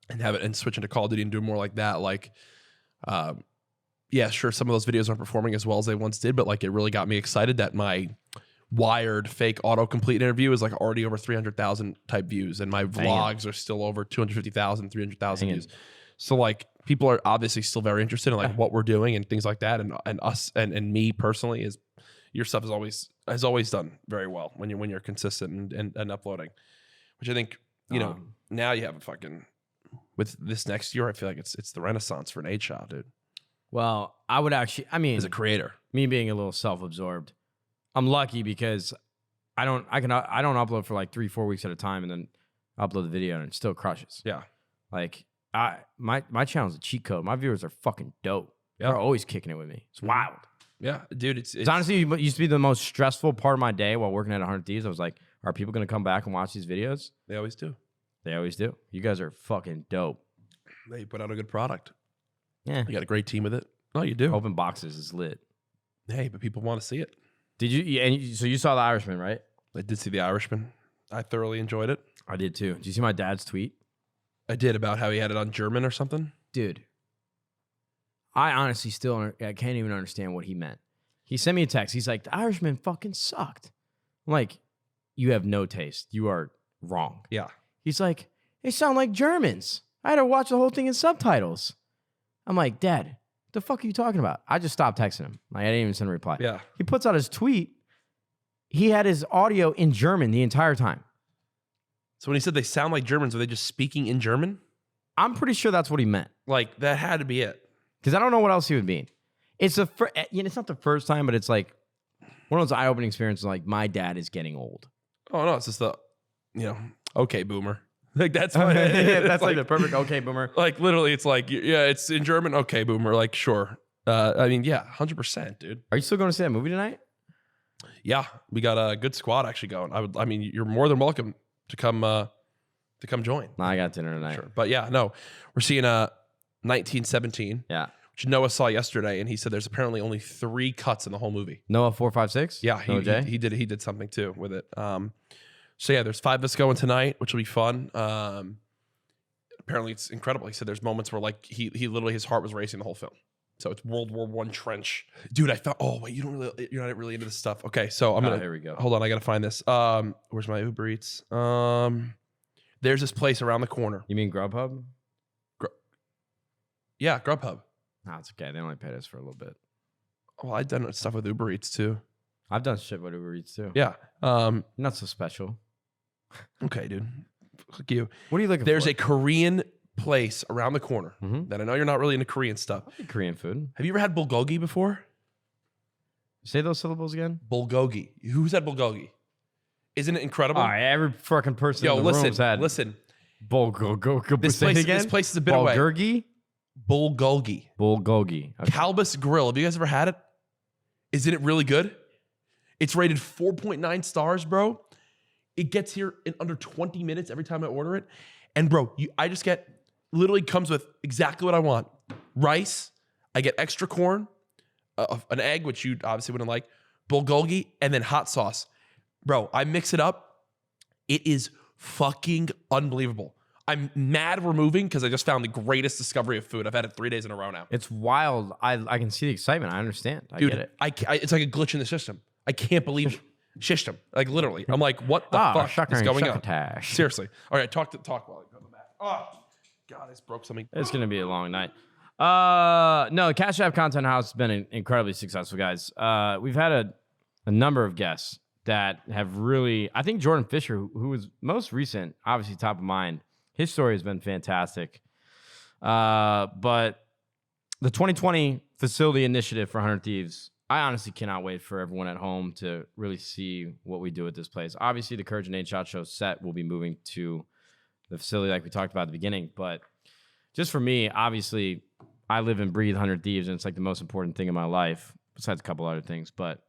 and switching to Call of Duty and doing more like that, like, yeah, sure, some of those videos aren't performing as well as they once did, but like, it really got me excited that my Wired fake autocomplete interview is like already over 300,000 type views, and my vlogs are still over 250,000, 300,000 views. So like, people are obviously still very interested in like what we're doing and things like that, and us and me personally, is your stuff has always done very well when you're consistent and uploading, which I think know now you have a fucking, with this next year, I feel like it's the renaissance for Nadeshot, dude. Well, I would actually, I mean, as a creator, me being a little self-absorbed, I'm lucky because I don't upload for like 3-4 weeks at a time and then upload the video and it still crushes. Yeah. Like, my channel's a cheat code. My viewers are fucking dope. Yeah. They're always kicking it with me. It's wild. Yeah, dude. It's honestly, it used to be the most stressful part of my day while working at 100 Thieves. I was like, are people going to come back and watch these videos? They always do. They always do. You guys are fucking dope. They put out a good product. Yeah. You got a great team with it. Oh, you do. Open boxes is lit. Hey, but people want to see it. Did you? And so you saw The Irishman, right? I did see The Irishman. I thoroughly enjoyed it. I did too. Did you see my dad's tweet? I did, about how he had it on German or something. Dude, I honestly I can't even understand what he meant. He sent me a text. He's like, The Irishman fucking sucked. I'm like, you have no taste. You are wrong. Yeah. He's like, they sound like Germans. I had to watch the whole thing in subtitles. I'm like, Dad, the fuck are you talking about? I just stopped texting him. Like, I didn't even send a reply. Yeah. He puts out his tweet. He had his audio in German the entire time. So when he said they sound like Germans, were they just speaking in German? I'm pretty sure that's what he meant. Like, that had to be it. Because I don't know what else he would mean. It's it's not the first time, but it's like one of those eye-opening experiences. Like, my dad is getting old. Oh no, it's just okay, boomer. Like, that's my, yeah, that's like the perfect okay, boomer. Like, literally, it's like, yeah, it's in German. Okay, boomer. Like, sure. I mean, yeah, 100%, dude. Are you still going to see that movie tonight? Yeah, we got a good squad actually going. I mean, you're more than welcome to come join. No, I got dinner tonight. Sure. But yeah, no, we're seeing 1917. Yeah. Which Noah saw yesterday, and he said there's apparently only 3 cuts in the whole movie. Noah 456. Yeah, he did something too with it. So yeah, there's 5 of us going tonight, which will be fun. Apparently it's incredible. He said there's moments where like he literally, his heart was racing the whole film. So it's World War I trench, dude. I thought, oh wait, you're not really into this stuff. Okay, so I'm gonna here we go. Hold on, I gotta find this. Where's my Uber Eats? There's this place around the corner. You mean Grubhub? Yeah, Grubhub. No, it's okay. They only paid us for a little bit. Well, I've done stuff with Uber Eats too. I've done shit with Uber Eats too. Yeah. Not so special. Okay, dude. Fuck you. What are you looking for? There's a Korean place around the corner that I know you're not really into Korean stuff. Korean food. Have you ever had bulgogi before? Say those syllables again. Bulgogi. Who said bulgogi? Isn't it incredible? All right, every fucking person in the room's had listen. Bulgogi. This place is a bit away. Bulgogi? Bulgogi. Bulgogi. Okay. Kalbus Grill. Have you guys ever had it? Isn't it really good? It's rated 4.9 stars, bro. It gets here in under 20 minutes every time I order it. And bro, I just get, literally comes with exactly what I want. Rice, I get extra corn, an egg, which you obviously wouldn't like, bulgogi, and then hot sauce. Bro, I mix it up. It is fucking unbelievable. I'm mad we're moving because I just found the greatest discovery of food. I've had it 3 days in a row now. It's wild. I can see the excitement. I understand. I Dude, get it. It's like a glitch in the system. I can't believe system. Like literally. I'm like, what the fuck is going on? Seriously. All right, talk while I go to the back. Oh, God, I just broke something. It's going to be a long night. No, the Cash App Content House has been incredibly successful, guys. We've had a number of guests that have really, I think Jordan Fisher, who was most recent, obviously top of mind, his story has been fantastic. But the 2020 facility initiative for 100 Thieves, I honestly cannot wait for everyone at home to really see what we do at this place. Obviously, the CouRage and Nadeshot Show set will be moving to the facility like we talked about at the beginning. But just for me, obviously, I live and breathe 100 Thieves, and it's like the most important thing in my life, besides a couple other things. But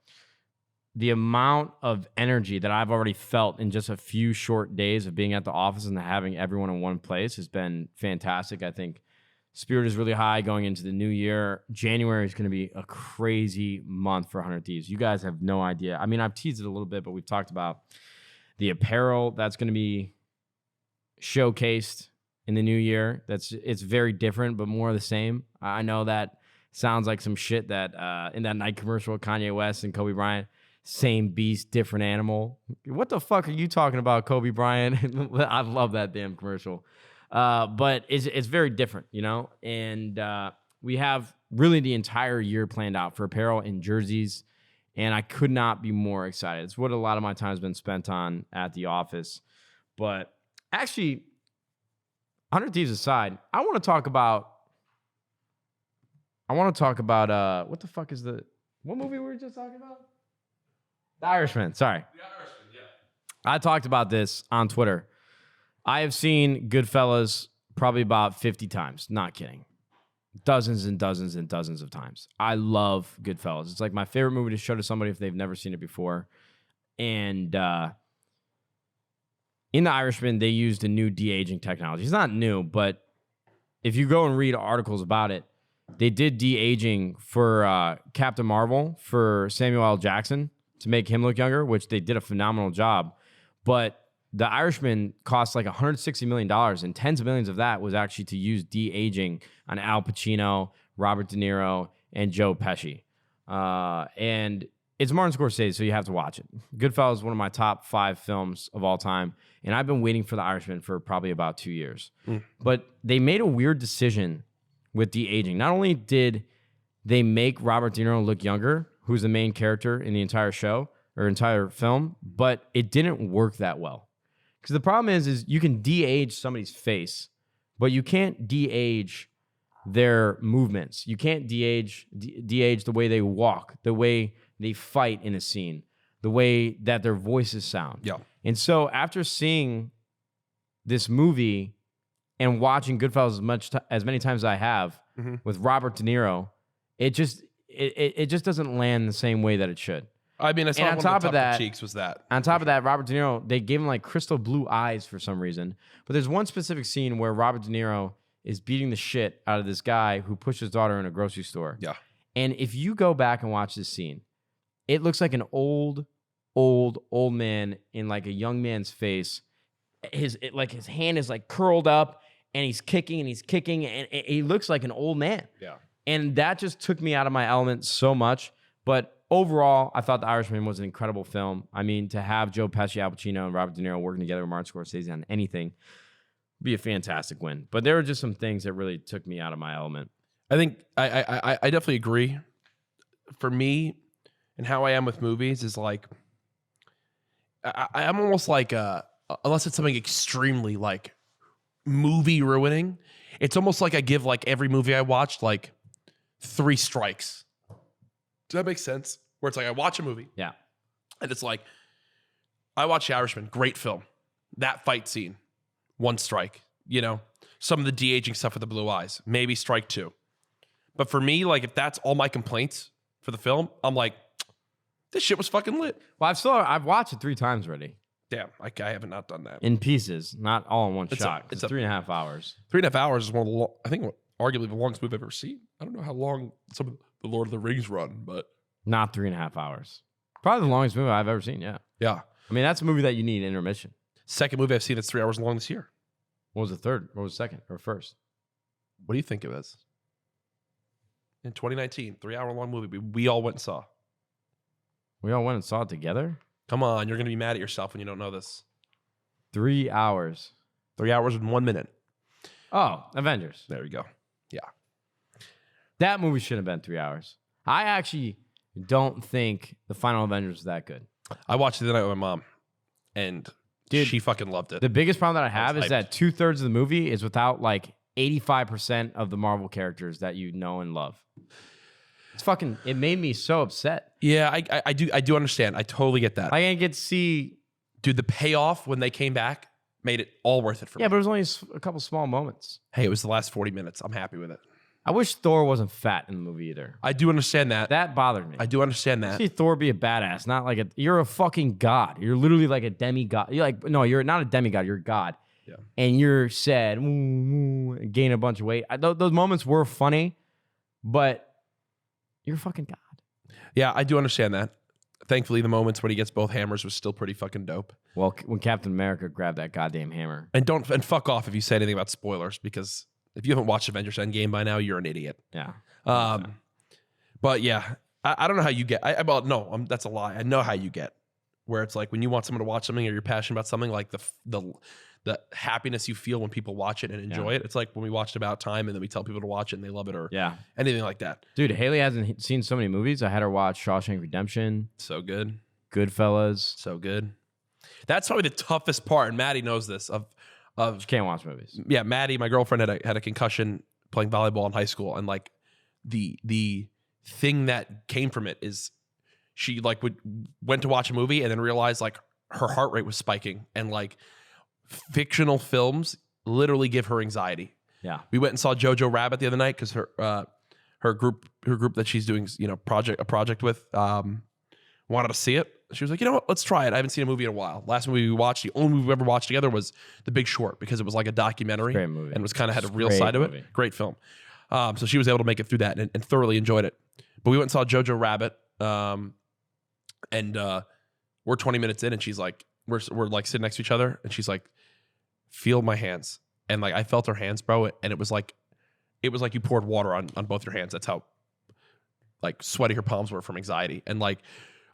the amount of energy that I've already felt in just a few short days of being at the office and having everyone in one place has been fantastic. I think spirit is really high going into the new year. January is going to be a crazy month for 100 Thieves. You guys have no idea. I mean, I've teased it a little bit, but we've talked about the apparel that's going to be showcased in the new year. It's very different, but more of the same. I know that sounds like some shit that in that Nike commercial with Kanye West and Kobe Bryant. Same beast, different animal. What the fuck are you talking about, Kobe Bryant? I love that damn commercial. But it's very different, you know? And we have really the entire year planned out for apparel and jerseys, and I could not be more excited. It's what a lot of my time has been spent on at the office. But actually, 100 Thieves aside, I want to talk about what the fuck is what movie we were just talking about? The Irishman, sorry. The Irishman, yeah. I talked about this on Twitter. I have seen Goodfellas probably about 50 times. Not kidding. Dozens and dozens and dozens of times. I love Goodfellas. It's like my favorite movie to show to somebody if they've never seen it before. And in The Irishman, they used a new de-aging technology. It's not new, but if you go and read articles about it, they did de-aging for Captain Marvel, for Samuel L. Jackson, to make him look younger, which they did a phenomenal job. But The Irishman cost like $160 million, and tens of millions of that was actually to use de-aging on Al Pacino, Robert De Niro, and Joe Pesci. And it's Martin Scorsese, so you have to watch it. Goodfellas is one of my top 5 films of all time, and I've been waiting for The Irishman for probably about 2 years. But they made a weird decision with de-aging. Not only did they make Robert De Niro look younger, who's the main character in the entire show or entire film, but it didn't work that well. Because the problem is you can de-age somebody's face, but you can't de-age their movements. You can't de-age the way they walk, the way they fight in a scene, the way that their voices sound. Yeah. And so after seeing this movie and watching Goodfellas as many times as I have with Robert De Niro, it just doesn't land the same way that it should. I mean, I saw one of the top of the cheeks was that. On top of that, Robert De Niro, they gave him like crystal blue eyes for some reason. But there's one specific scene where Robert De Niro is beating the shit out of this guy who pushed his daughter in a grocery store. Yeah. And if you go back and watch this scene, it looks like an old man in like a young man's face. His hand is like curled up and he's kicking and he looks like an old man. Yeah. And that just took me out of my element so much. But overall, I thought The Irishman was an incredible film. I mean, to have Joe Pesci, Al Pacino, and Robert De Niro working together with Martin Scorsese on anything would be a fantastic win. But there were just some things that really took me out of my element. I think I definitely agree. For me, and how I am with movies is like, I'm almost like, unless it's something extremely like movie ruining. It's almost like I give like every movie I watched like 3 strikes. Does that make sense? Where it's like I watch a movie. Yeah. And it's like, I watched The Irishman, great film. That fight scene, 1 strike. You know, some of the de-aging stuff with the blue eyes, maybe strike 2. But for me, like if that's all my complaints for the film, I'm like, this shit was fucking lit. Well, I've watched it 3 times already. Damn, I haven't not done that. In pieces, not all in one It's shot. It's 3.5 hours. 3.5 hours is one of the, I think, arguably the longest movie I've ever seen. I don't know how long some of the Lord of the Rings run, but Not 3.5 hours. Probably the longest movie I've ever seen, yeah. yeah. I mean, that's a movie that you need intermission. Second movie I've seen that's 3 hours long this year. What was the third? What was the second or first? What do you think it was? In 2019, 3-hour long movie we all went and saw. We all went and saw it together? Come on, you're going to be mad at yourself when you don't know this. 3 hours. 3 hours and 1 minute. Oh, Avengers. There you go. Yeah. That movie should have been 3 hours. I actually don't think the final Avengers was that good. I watched it the night with my mom, and Dude, she fucking loved it. The biggest problem that I have is hyped. that 2/3 of the movie is without like 85% of the Marvel characters that you know and love. It's fucking, it made me so upset. Yeah, I do understand. I totally get that. I didn't get to see. Dude, the payoff when they came back made it all worth it for me. Yeah, but it was only a couple small moments. Hey, it was the last 40 minutes. I'm happy with it. I wish Thor wasn't fat in the movie either. I do understand that. That bothered me. I do understand that. See Thor be a badass, not like you're a fucking god. You're literally like a demigod. You're like, no, you're not a demigod. You're a god. Yeah. And you're sad, gain a bunch of weight. Those moments were funny, but you're a fucking god. Yeah, I do understand that. Thankfully, the moments when he gets both hammers was still pretty fucking dope. Well, when Captain America grabbed that goddamn hammer. And fuck off if you say anything about spoilers, because if you haven't watched Avengers Endgame by now, you're an idiot. Yeah. But yeah, I don't know how you get. That's a lie. I know how you get. Where it's like when you want someone to watch something or you're passionate about something, like the happiness you feel when people watch it and enjoy it. It's like when we watched About Time and then we tell people to watch it and they love it, or anything like that. Dude, Haley hasn't seen so many movies. I had her watch Shawshank Redemption. So good. Goodfellas. So good. That's probably the toughest part, and Maddie knows this. She can't watch movies. Yeah, Maddie, my girlfriend, had a concussion playing volleyball in high school, and like the thing that came from it is she like went to watch a movie and then realized like her heart rate was spiking, and like fictional films literally give her anxiety. Yeah. We went and saw Jojo Rabbit the other night because her group that she's doing, a project with wanted to see it. She was like, you know what, let's try it. I haven't seen a movie in a while. Last movie we watched, the only movie we ever watched together was The Big Short, because it was like a documentary. Great movie. And it was kind of had a real side of it. Great film. So she was able to make it through that and thoroughly enjoyed it. But we went and saw Jojo Rabbit, and we're 20 minutes in, and she's like, we're like sitting next to each other, and she's like, feel my hands. And like I felt her hands, bro, and it was like you poured water on both your hands. That's how like sweaty her palms were from anxiety. And like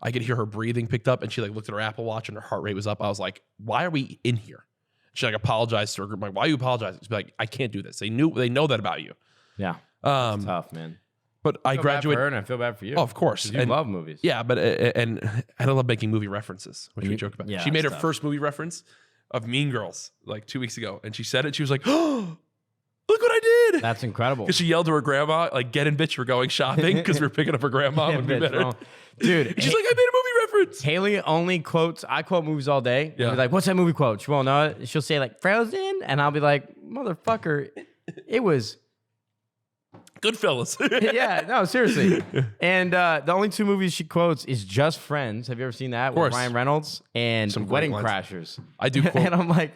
I could hear her breathing picked up, and she like looked at her Apple Watch and her heart rate was up. I was like, why are we in here? She like apologized to her group. I'm like, why are you apologizing? She's like, I can't do this. They know that about you. Yeah. It's tough, man. But I graduated. Bad for her and I feel bad for you. Oh, of course. You love movies. Yeah, but and I love making movie references, which we joke about. Yeah, she made her tough. first movie reference of Mean Girls like 2 weeks ago, and she said it. She was like, "Oh, look what I did!" That's incredible. Because she yelled to her grandma, like, "Get in, bitch! We're going shopping," because we were picking up her grandma when we met her. Dude, And she's like, "I made a movie reference." Haley only quotes. I quote movies all day. Yeah. I'll be like, "What's that movie quote?" She won't know it. She'll say like Frozen, and I'll be like, "Motherfucker, it was." Goodfellas. Yeah, no, seriously. And the only 2 movies she quotes is Just Friends. Have you ever seen that? Of course. With Ryan Reynolds and Some great Wedding lines. Crashers. I do quote. And I'm like,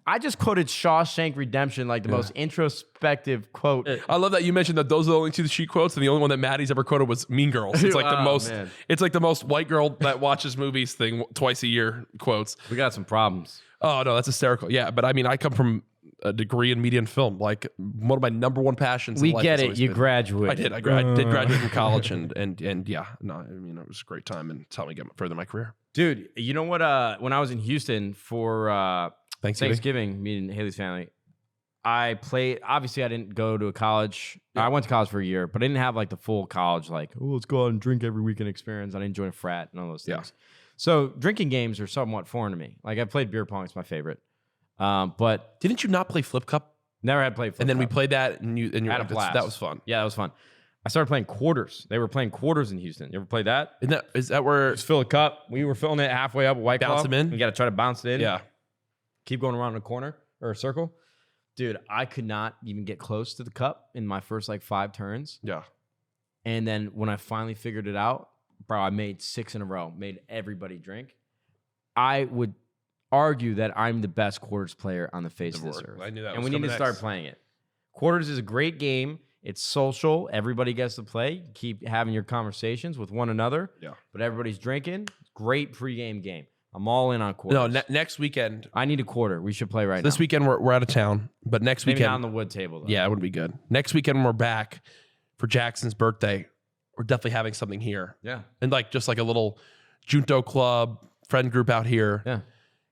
I just quoted Shawshank Redemption, like the most introspective quote. I love that you mentioned that those are the only 2 that she quotes, and the only one that Maddie's ever quoted was Mean Girls. It's like the Oh, most. man. It's like the most white girl that watches movies thing twice a year quotes. We got some problems. Oh no, that's hysterical. Yeah, but I mean, I come from a degree in media and film. Like one of my number one passions. We in life get has it. always You been- graduate. I did. I did graduate from college, and yeah, no, I mean, it was a great time and it's helped me get further in my career. Dude, you know what? When I was in Houston for Thanksgiving, meeting Haley's family, I played. Obviously, I didn't go to a college. Yeah. I went to college for a year, but I didn't have like the full college, like, oh, let's go out and drink every weekend experience. I didn't join a frat and all those things. Yeah. So drinking games are somewhat foreign to me. Like I played beer pong; it's my favorite. But Didn't you not play Flip Cup? never had played Flip And then we Cup. played that, and you Had a blast. that was fun. Yeah, that was fun. I started playing quarters. They were playing quarters in Houston. You ever played that? Is that where? Just fill a cup. We were filling it halfway up a White Bounce Claw. them in? You got to try to bounce it in. Yeah. Keep going around in a corner or a circle. Dude, I could not even get close to the cup in my first like 5 turns. Yeah. And then when I finally figured it out, bro, I made 6 in a row. Made everybody drink. I would argue that I'm the best quarters player on the face of this earth. I knew that. And we need to start playing it. Quarters is a great game. It's social. Everybody gets to play. Keep having your conversations with one another. Yeah. But everybody's drinking. Great pregame game. I'm all in on quarters. No, next weekend. I need a quarter. We should play right now. This weekend we're out of town, but next Maybe weekend not on the wood table, though. Yeah, it would be good. Next weekend when we're back for Jackson's birthday, we're definitely having something here. Yeah. And like just like a little Junto club friend group out here. Yeah.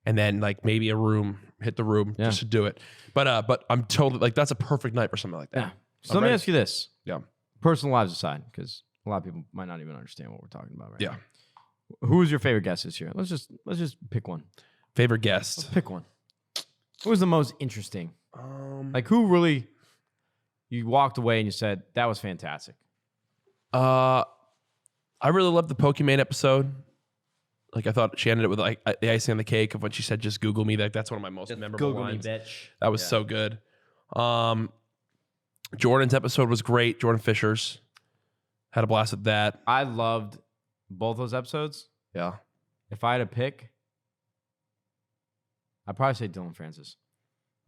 And then like maybe a room, hit the room just to do it. But I'm totally like that's a perfect night for something like that. Yeah. So let me ask you this. Yeah. Personal lives aside, because a lot of people might not even understand what we're talking about right Yeah. now. Who was your favorite guest this year? Let's just pick one. Favorite guest. Let's pick one. Who was the most interesting? Like who really you walked away and you said that was fantastic? I really loved the Pokemon episode. Like I thought she ended it with like the icing on the cake of when she said, "Just Google me." Like that's one of my most memorable Google lines. me, bitch. That was so good. Jordan's episode was great. Jordan Fisher's had a blast with that. I loved both those episodes. Yeah. If I had to pick, I'd probably say Dylan Francis.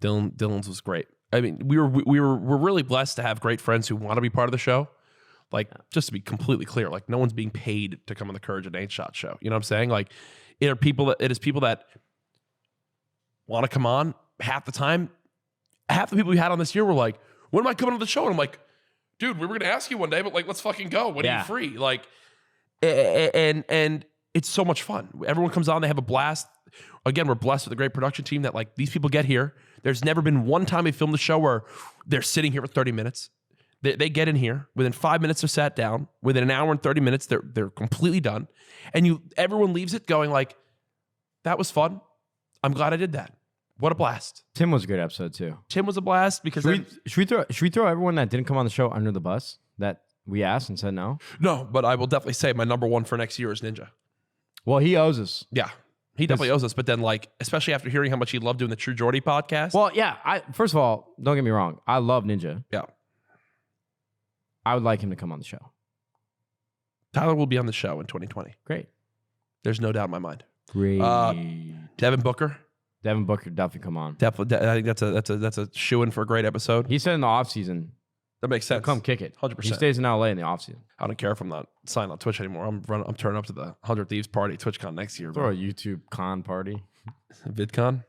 Dylan's was great. I mean, we're really blessed to have great friends who want to be part of the show. Like, just to be completely clear, like no one's being paid to come on the CouRage and Nadeshot Show. You know what I'm saying? Like, it is people that want to come on. Half the time, half the people we had on this year were like, "When am I coming on the show?" And I'm like, "Dude, we were gonna ask you one day, but like, let's fucking go. When are you free?" Like, and it's so much fun. Everyone comes on, they have a blast. Again, we're blessed with a great production team that like these people get here. There's never been one time we filmed the show where they're sitting here for 30 minutes. They get in here within 5 minutes. They're sat down. Within an hour and 30 minutes, they're completely done. And everyone leaves it going like, "That was fun. I'm glad I did that. What a blast." Tim was a good episode too. Tim was a blast because should we throw everyone that didn't come on the show under the bus that we asked and said no? No, but I will definitely say my number one for next year is Ninja. Well, he owes us. Yeah. He definitely owes us, but then like, especially after hearing how much he loved doing the True Geordie podcast. Well, yeah. First of all, don't get me wrong. I love Ninja. Yeah. I would like him to come on the show. Tyler will be on the show in 2020. Great. There's no doubt in my mind. Great. Devin Booker. Devin Booker definitely come on. Definitely. I think that's a shoo-in for a great episode. He said in the offseason, that makes sense. come kick it. 100%. He stays in LA in the offseason. I don't care if I'm not signed on Twitch anymore. I'm turning up to the 100 Thieves party TwitchCon next year. Throw a YouTube con party. VidCon?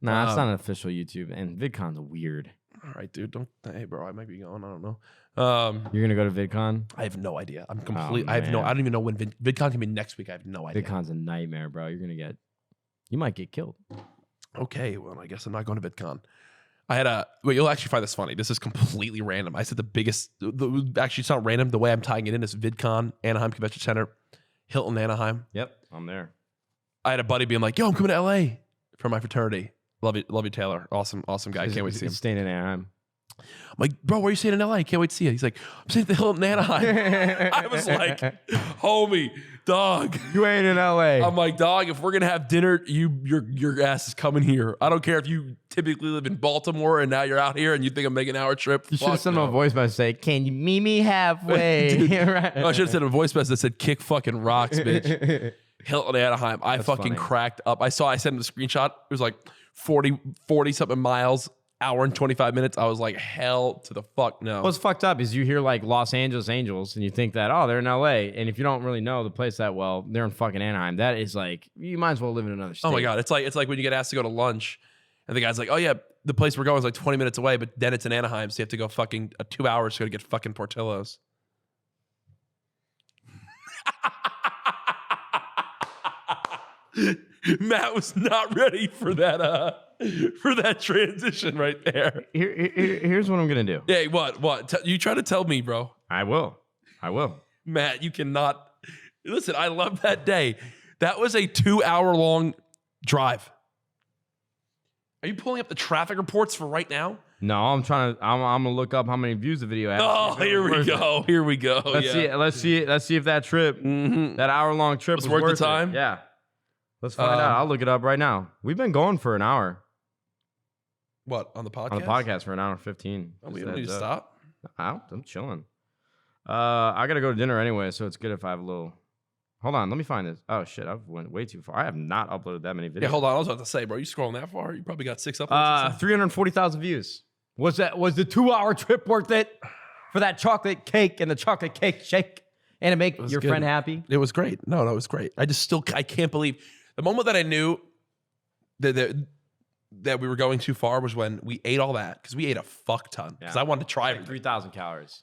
Nah, it's not an official YouTube. And VidCon's weird. All right, dude. Hey, bro, I might be going. I don't know. You're gonna go to VidCon? I have no idea. I'm complete. I don't even know when VidCon can be next week. I have no idea. VidCon's a nightmare, bro. You might get killed. Okay, well, I guess I'm not going to VidCon. You'll actually find this funny. This is completely random. I said actually it's not random. The way I'm tying it in is VidCon, Anaheim Convention Center, Hilton, Anaheim. Yep, I'm there. I had a buddy being like, "Yo, I'm coming to LA for my fraternity." Love you, Taylor. Awesome guy. Can't wait to see him. He's staying in Anaheim. I'm like, "Bro, where are you staying in LA? Can't wait to see you." He's like, "I'm staying at the Hilton, Anaheim." I was like, "Homie, dog, you ain't in LA." I'm like, "Dog, if we're gonna have dinner, your ass is coming here. I don't care if you typically live in Baltimore and now you're out here and you think I'm making an hour trip." You should have sent him a voice message say, "Can you meet me halfway?" Right. I should have sent him a voice message that said, "Kick fucking rocks, bitch." Hilton, Anaheim. That's fucking cracked up. I sent him the screenshot. It was like 40 something miles. Hour and 25 minutes. I was like, hell to the fuck no. What's fucked up is you hear like Los Angeles Angels and you think that, oh, they're in LA. And if you don't really know the place that well, they're in fucking Anaheim. That is like, you might as well live in another state. Oh my God. It's like when you get asked to go to lunch and the guy's like, "Oh yeah, the place we're going is like 20 minutes away, but then it's in Anaheim. So you have to go fucking 2 hours to go get fucking Portillo's." Matt was not ready for that transition right there. Here's what I'm gonna do. Hey, what? You try to tell me, bro. I will. Matt, you cannot. Listen, I love that day. That was a 2 hour long drive. Are you pulling up the traffic reports for right now? No, I'm gonna look up how many views the video has. Oh, here we go. Here we go. Let's see if that trip, that hour-long trip was worth worth the time. it. Yeah. Let's find out. I'll look it up right now. We've been going for an hour. What, on the podcast? On the podcast for an hour and 15. Oh, we don't need to stop. I'm chilling. I gotta go to dinner anyway, so it's good if I have a little. Hold on, let me find this. Oh shit, I went way too far. I have not uploaded that many videos. Yeah, hold on. I was about to say, bro, you scrolling that far? You probably got 6 uploads. 340,000 views. Was the 2-hour trip worth it for that chocolate cake and the chocolate cake shake and to make your friend happy? It was great. No, it was great. I can't believe the moment that I knew that we were going too far was when we ate all that, because we ate a fuck ton. Because I wanted to try it. 3,000 calories.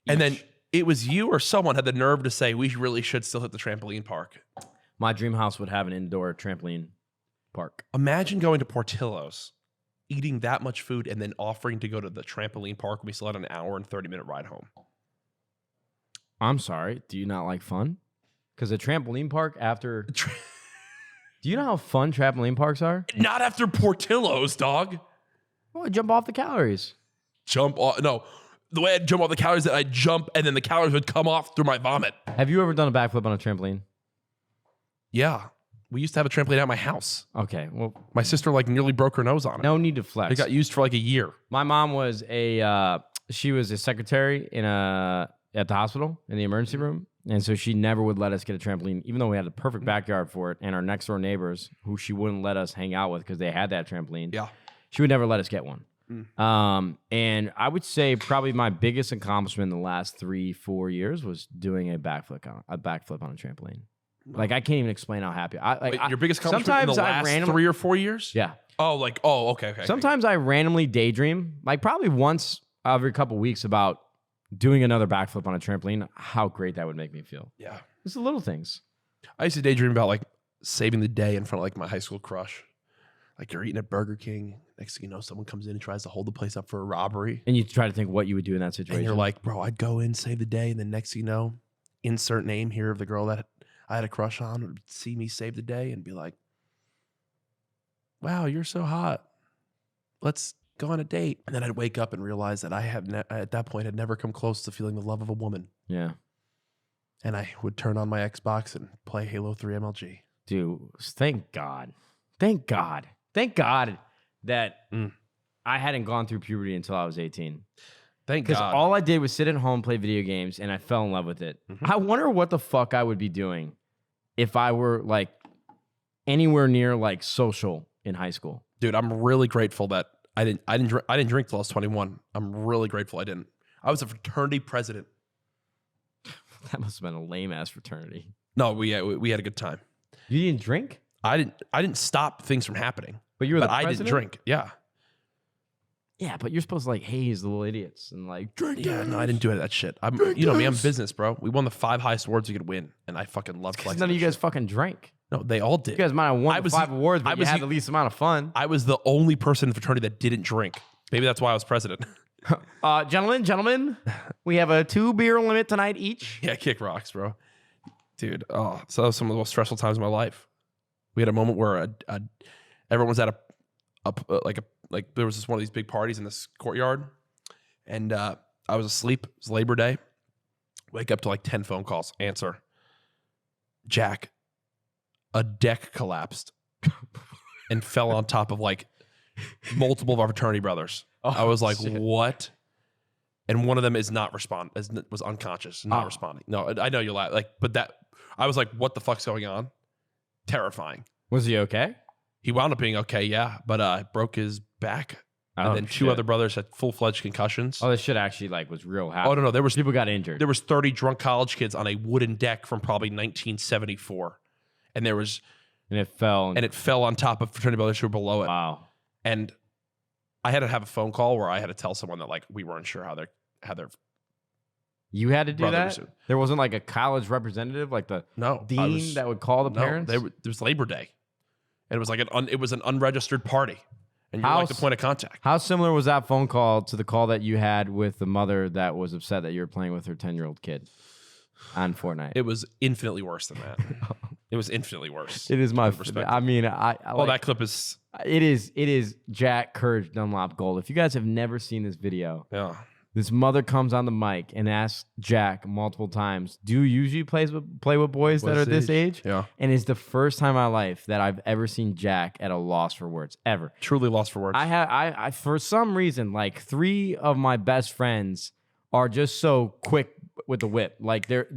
And then it was you or someone had the nerve to say we really should still hit the trampoline park. My dream house would have an indoor trampoline park. Imagine going to Portillo's, eating that much food, and then offering to go to the trampoline park when we still had an hour and 30-minute ride home. I'm sorry. Do you not like fun? Because a trampoline park after... Do you know how fun trampoline parks are? Not after Portillo's, dog. Well, jump off the calories. Jump off? No. The way I'd jump off the calories, that I'd jump and then the calories would come off through my vomit. Have you ever done a backflip on a trampoline? Yeah. We used to have a trampoline at my house. Okay. Well, my sister nearly broke her nose on it. No need to flex. It got used for like a year. My mom was she was a secretary at the hospital in the emergency room. And so she never would let us get a trampoline, even though we had a perfect backyard for it. And our next door neighbors, who she wouldn't let us hang out with because they had that trampoline. Yeah. She would never let us get one. And I would say probably my biggest accomplishment in the last 3-4 years was doing a backflip on a trampoline. Like, I can't even explain how happy your biggest accomplishment in the last 3 or 4 years? Yeah. Okay. Sometimes I randomly daydream, like probably once every couple weeks, about doing another backflip on a trampoline, how great that would make me feel. Yeah. It's the little things. I used to daydream about like saving the day in front of like my high school crush. Like, you're eating at Burger King. Next thing you know, someone comes in and tries to hold the place up for a robbery. And you try to think what you would do in that situation. And you're like, bro, I'd go in, save the day. And then next thing you know, insert name here of the girl that I had a crush on would see me save the day and be like, wow, you're so hot. Let's go on a date. And then I'd wake up and realize that I at that point had never come close to feeling the love of a woman. Yeah. And I would turn on my Xbox and play Halo 3 MLG. Dude, thank God. Thank God. Thank God that I hadn't gone through puberty until I was 18. Thank God. Because all I did was sit at home, play video games, and I fell in love with it. I wonder what the fuck I would be doing if I were like anywhere near like social in high school. Dude, I'm really grateful that I didn't drink till I was 21. I'm really grateful I didn't. I was a fraternity president. That must have been a lame ass fraternity. No, we had a good time. You didn't drink? I didn't stop things from happening. But you were the president? I didn't drink. Yeah. Yeah, but you're supposed to like haze the little idiots and like drink. Yeah, no, I didn't do any of that shit. You know me, I'm business, bro. We won the 5 highest awards you could win, and I fucking love flexing. None of you guys fucking drank. No, they all did. You guys might have won 5 awards, but you had the least amount of fun. I was the only person in the fraternity that didn't drink. Maybe that's why I was president. Gentlemen, we have a 2 beer limit tonight each. Yeah, kick rocks, bro. Dude, so that was some of the most stressful times of my life. We had a moment where everyone was at there was one of these big parties in this courtyard, and I was asleep. It was Labor Day. Wake up to like 10 phone calls. Answer. Jack, a deck collapsed and fell on top of like multiple of our fraternity brothers. I was like, shit. What? And one of them was unconscious, not responding. No, I know you're but I was like, what the fuck's going on? Terrifying. Was he okay? He wound up being okay, yeah, but broke his back. And then 2 other brothers had full-fledged concussions. Oh, this shit actually was real happy. Oh, no, there was people got injured. There was 30 drunk college kids on a wooden deck from probably 1974. And it fell on top of fraternity brothers who were below it. Wow. And I had to have a phone call where I had to tell someone that like we weren't sure how their You had to do that? There wasn't like a college representative, like the dean that would call the parents? There was Labor Day. And it was like an unregistered party. And you're like the point of contact. How similar was that phone call to the call that you had with the mother that was upset that you were playing with her 10-year-old kid on Fortnite? It was infinitely worse than that. It was infinitely worse. It is my perspective. I mean, that clip is It is Jack Courage Dunlop Gold. If you guys have never seen this video, Yeah. this mother comes on the mic and asks Jack multiple times, "Do you usually play with boys that are this age?" Yeah. And it's the first time in my life that I've ever seen Jack at a loss for words ever. Truly lost for words. I for some reason, like 3 of my best friends are just so quick with the whip. Like they're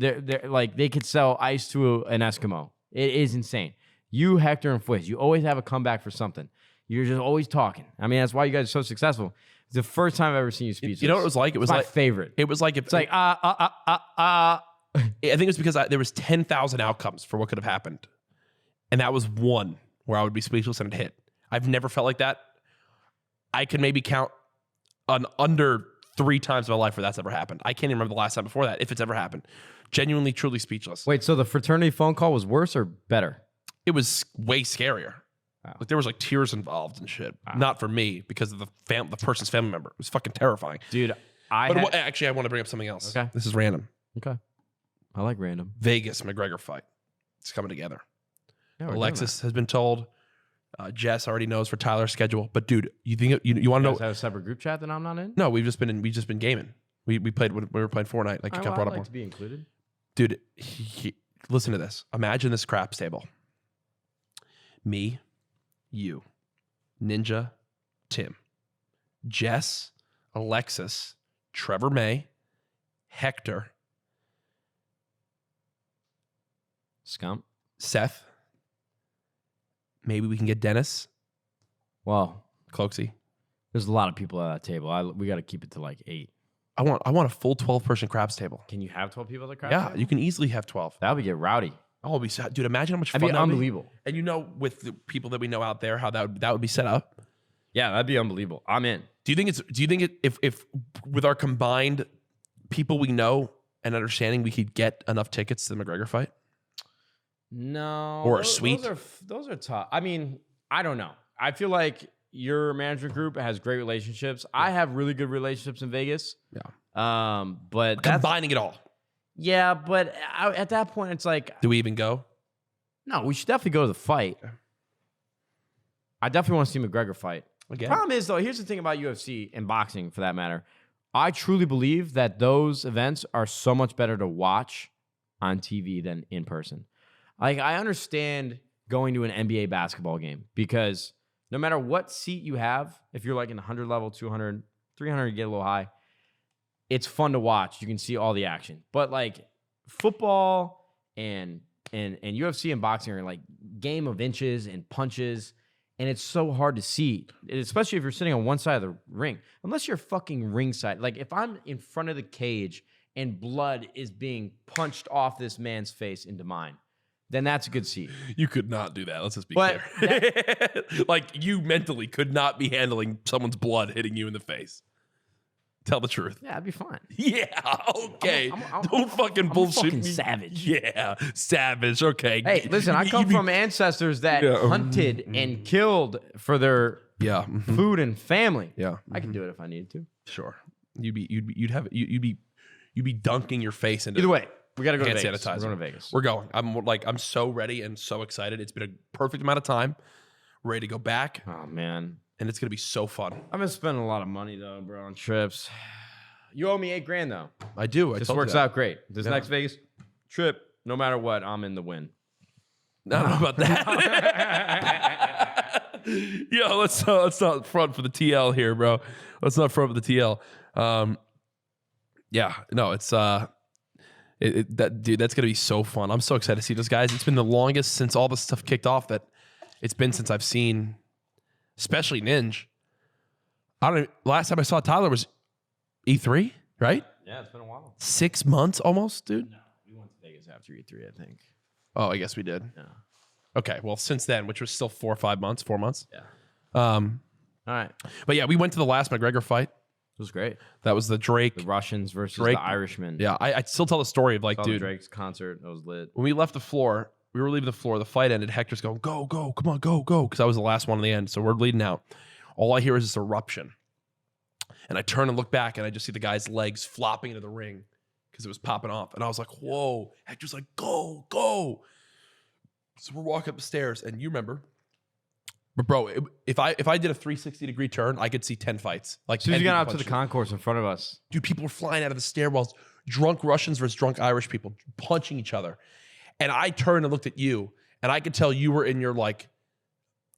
like they could sell ice to an Eskimo. It is insane. You, Hector, and Fwiz, you always have a comeback for something. You're just always talking. I mean, that's why you guys are so successful. It's the first time I've ever seen you speechless. You know what it was like? It was my like favorite. It was like if It's like I think it was because there was 10,000 outcomes for what could have happened, and that was one where I would be speechless and it hit. I've never felt like that. I can maybe count on under 3 times in my life where that's ever happened. I can't even remember the last time before that, if it's ever happened. Genuinely, truly speechless. Wait, so the fraternity phone call was worse or better? It was way scarier. Wow. Like there was like tears involved and shit. Wow. Not for me because of the person's family member. It was fucking terrifying, dude. Actually, I want to bring up something else. Okay, this is random. Okay, I like random. Vegas McGregor fight. It's coming together. Yeah, Alexis has been told. Jess already knows for Tyler's schedule. But dude, you think you want to know? Have a separate group chat that I'm not in? No, we've just been gaming. We played when we were playing Fortnite. Like you kind of brought up more. To be included. Dude, listen to this. Imagine this craps table. Me, you, Ninja, Tim, Jess, Alexis, Trevor May, Hector, Scump, Seth. Maybe we can get Dennis. Well, Cloaksy. There's a lot of people at that table. We got to keep it to like 8. I want a full 12-person craps table. Can you have 12 people at the craps table? Yeah, you can easily have 12. That would get rowdy. Oh, dude, imagine how much fun that'd be that would unbelievable. be. And you know, with the people that we know out there, how that would be set up. Yeah, that'd be unbelievable. I'm in. Do you think if with our combined people we know and understanding, we could get enough tickets to the McGregor fight? No. Or a suite? Those are tough. I mean, I don't know. I feel like your management group has great relationships. I have really good relationships in Vegas. Yeah. But combining it all. Yeah, but at that point, it's like, do we even go? No, we should definitely go to the fight. I definitely want to see McGregor fight. Again. Problem is, though, here's the thing about UFC and boxing, for that matter. I truly believe that those events are so much better to watch on TV than in person. Like, I understand going to an NBA basketball game because no matter what seat you have, if you're like in the 100 level, 200, 300, you get a little high, it's fun to watch. You can see all the action. But like football and UFC and boxing are like game of inches and punches, and it's so hard to see, especially if you're sitting on one side of the ring. Unless you're fucking ringside. Like if I'm in front of the cage and blood is being punched off this man's face into mine, then that's a good seat. You could not do that. Let's just be clear. Like you mentally could not be handling someone's blood hitting you in the face. Tell the truth. Yeah, that'd be fine. Yeah, okay. Don't fucking bullshit fucking me. Savage. Yeah, savage. Okay. Hey, listen, I come from ancestors that hunted and killed for their food and family. Yeah, I can do it if I needed to. Sure. You'd be dunking your face into. Either way, we gotta go to hand Vegas. sanitizer. We're going to Vegas. We're going. I'm so ready and so excited. It's been a perfect amount of time. Ready to go back. Oh man. And it's gonna be so fun. I've been spending a lot of money though, bro, on trips. You owe me $8,000 though. I do. This works out great. This next Vegas trip, no matter what, I'm in the win. I don't know about that. Yo, let's not front for the TL here, bro. Let's not front for the TL. Yeah, no, it's dude, that's gonna be so fun. I'm so excited to see those guys. It's been the longest since all this stuff kicked off that it's been since I've seen. Especially Ninja. Last time I saw Tyler was E3, right? Yeah, it's been a while. 6 months almost, dude. No, we went to Vegas after E3, I think. Oh, I guess we did. Yeah. Okay, well, since then, which was still 4 or 5 months, 4 months. Yeah. All right. But yeah, we went to the last McGregor fight. It was great. That was the Drake. The Russians versus Drake, the Irishmen. Yeah, I still tell the story of like, dude. Drake's concert. It was lit. When we left the floor, we were leaving the floor. The fight ended. Hector's going, go, go, come on, go, go. Because I was the last one in the end. So we're leading out. All I hear is this eruption. And I turn and look back, and I just see the guy's legs flopping into the ring because it was popping off. And I was like, whoa. Hector's like, go, go. So we're walking up the stairs. And you remember, But bro, if I did a 360-degree turn, I could see 10 fights. Like As soon as 10 you got people out to the punching. concourse in front of us. Dude, people were flying out of the stairwells. Drunk Russians versus drunk Irish people punching each other. And I turned and looked at you, and I could tell you were in your like,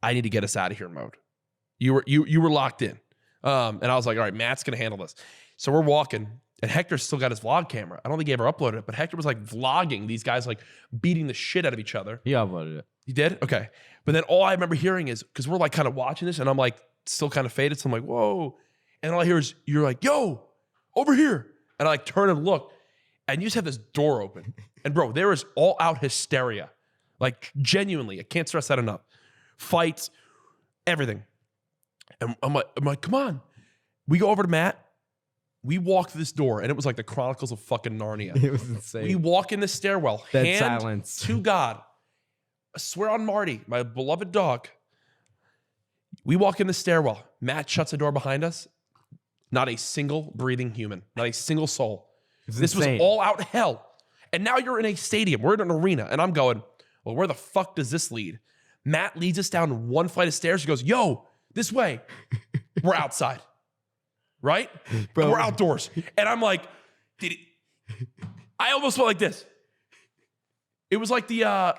I need to get us out of here mode. You were locked in. And I was like, all right, Matt's gonna handle this. So we're walking, and Hector's still got his vlog camera. I don't think he ever uploaded it, but Hector was like vlogging these guys like beating the shit out of each other. He uploaded it. You did? Okay. But then all I remember hearing is, because we're like kind of watching this, and I'm like still kind of faded. So I'm like, whoa. And all I hear is you're like, yo, over here. And I like turn and look, and you just have this door open. And bro, there is all out hysteria. Like genuinely, I can't stress that enough. Fights, everything. And I'm like, come on. We go over to Matt. We walk through this door, and it was like the Chronicles of fucking Narnia. It was insane. We walk in the stairwell, Dead hand silence. to God. I swear on Marty, my beloved dog. We walk in the stairwell. Matt shuts the door behind us. Not a single breathing human. Not a single soul. This insane. was all out hell. And now you're in a stadium. We're in an arena. And I'm going, well, where the fuck does this lead? Matt leads us down one flight of stairs. He goes, yo, this way. We're outside. Right? Bro. And we're outdoors. And I'm like, I almost went like this. It was like the,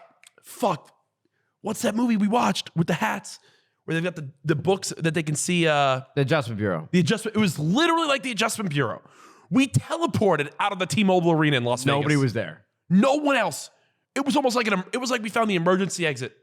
what's that movie we watched with the hats? Where they've got the books that they can see. The Adjustment Bureau. The adjustment. It was literally like the Adjustment Bureau. We teleported out of the T-Mobile Arena in Las Vegas. Nobody was there. No one else. It was almost like it was like we found the emergency exit.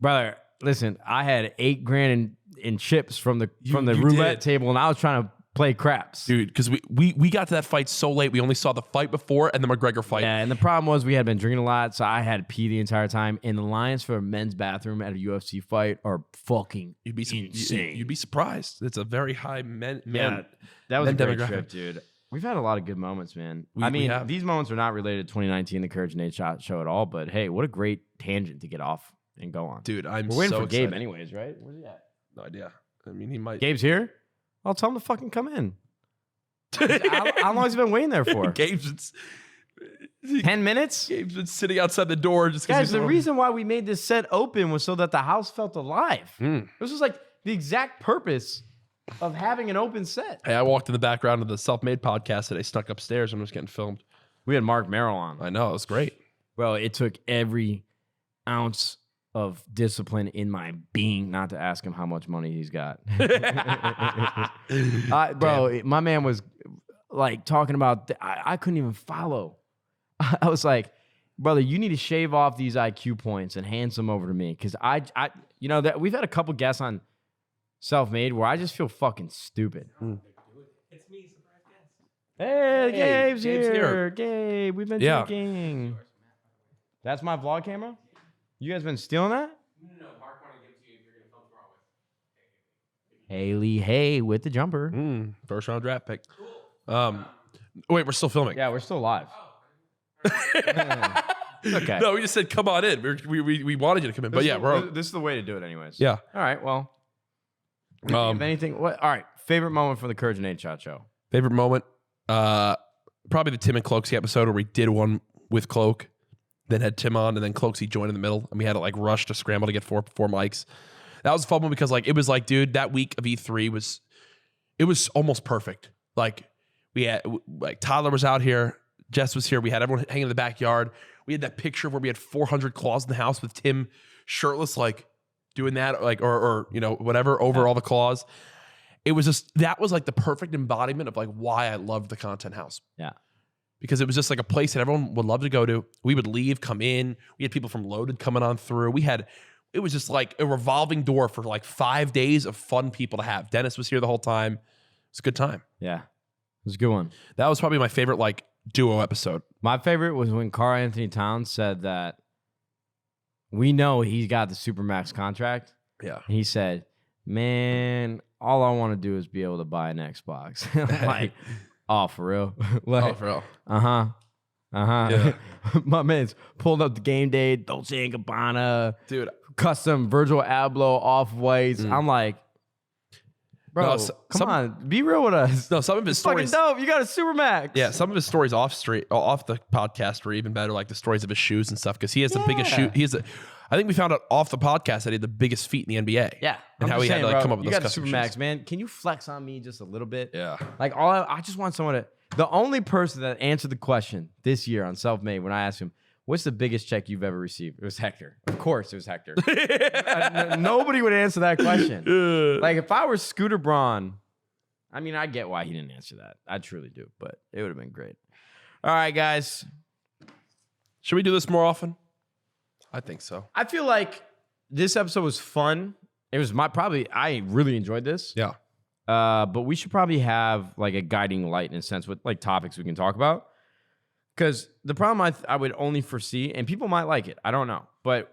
Brother, listen, I had $8,000 in chips from the You roulette did. table, and I was trying to play craps. Dude, because we got to that fight so late. We only saw the fight before and the McGregor fight. Yeah, and the problem was we had been drinking a lot, so I had to pee the entire time. And the lines for a men's bathroom at a UFC fight are fucking insane. You'd be surprised. It's a very high Yeah, man. that was a men great demographic. trip, dude. We've had a lot of good moments, man. We I mean, have. these moments are not related to 2019, the Courage and Nadeshot Show at all, but hey, what a great tangent to get off and go on. Dude, I'm We're waiting so for Gabe excited. anyways, right? Where's he at? No idea. I mean, he might. Gabe's here? I'll tell him to fucking come in. How long has he been waiting there for? Gabe's 10 minutes? been sitting outside the door just Guys, because the reason why we made this set open was so that the house felt alive. This was like the exact purpose of having an open set. Hey, I walked in the background of the Self-Made podcast today, snuck upstairs, and was getting filmed. We had Mark Merrill on. I know, it was great. Well, it took every ounce of discipline in my being not to ask him how much money he's got. Bro, my man was like talking about, I couldn't even follow. I was like, brother, you need to shave off these IQ points and hand some over to me. Cause I you know, that we've had a couple guests on Self-Made where I just feel fucking stupid. It's me, surprise guest. Hey, Gabe's Gabe's here. here. Gabe, we've been Yeah. talking. That's my vlog camera? You guys been stealing that? No, Mark wanted to give it to you if you're going to film tomorrow with. Haley Hay with the jumper. First round draft pick. Wait, we're still filming. Yeah, we're still live. Okay. No, we just said come on in. We wanted you to come in, but yeah, this is the way to do it, anyways. yeah. All right. Well, if anything, what? All right. Favorite moment from the Courage and Nadeshot Show. Favorite moment, probably the Tim and Cloaksy episode where we did one with Cloak, then had Tim on, and then Cloaksy joined in the middle, and we had to like rush to scramble to get four mics. That was a fun one because like it was like, dude, that week of E3 was almost perfect. Like we had like Tyler was out here, Jess was here, we had everyone hanging in the backyard. We had that picture where we had 400 claws in the house with Tim shirtless, like doing that, like or you know whatever over all the claws. It was just that was like the perfect embodiment of like why I loved the Content House. Yeah. Because it was just like a place that everyone would love to go to. We would leave, come in. We had people from Loaded coming on through. It was just like a revolving door for like 5 days of fun people to have. Dennis was here the whole time. It was a good time. Yeah. It was a good one. That was probably my favorite like duo episode. My favorite was when Carl Anthony Towns said that we know he's got the Supermax contract. Yeah. And he said, man, all I want to do is be able to buy an Xbox. I'm like, oh, for real? Like, for real. uh-huh. Yeah. My man's pulled up the game day, Dolce & Gabbana, Dude. custom Virgil Abloh off-whites. I'm like, bro, No, come on, be real with us. No, some of his It's fucking stories. dope. You got a Supermax. Yeah, some of his stories off the podcast were even better, like the stories of his shoes and stuff. Because he has the biggest shoe. I think we found out off the podcast that he had the biggest feet in the NBA. Yeah. And how he had to like come up with you those got the custom Supermax, shoes. man. Can you flex on me just a little bit? Yeah. Like I just want someone to. The only person that answered the question this year on Self-Made when I asked him, "What's the biggest check you've ever received?" It was Hector. Of course, it was Hector. Nobody would answer that question. Like if I were Scooter Braun, I mean, I get why he didn't answer that. I truly do, but it would have been great. All right, guys. Should we do this more often? I think so. I feel like this episode was fun. It was I really enjoyed this. Yeah. But we should probably have like a guiding light in a sense with like topics we can talk about. Because the problem I would only foresee, and people might like it, I don't know, but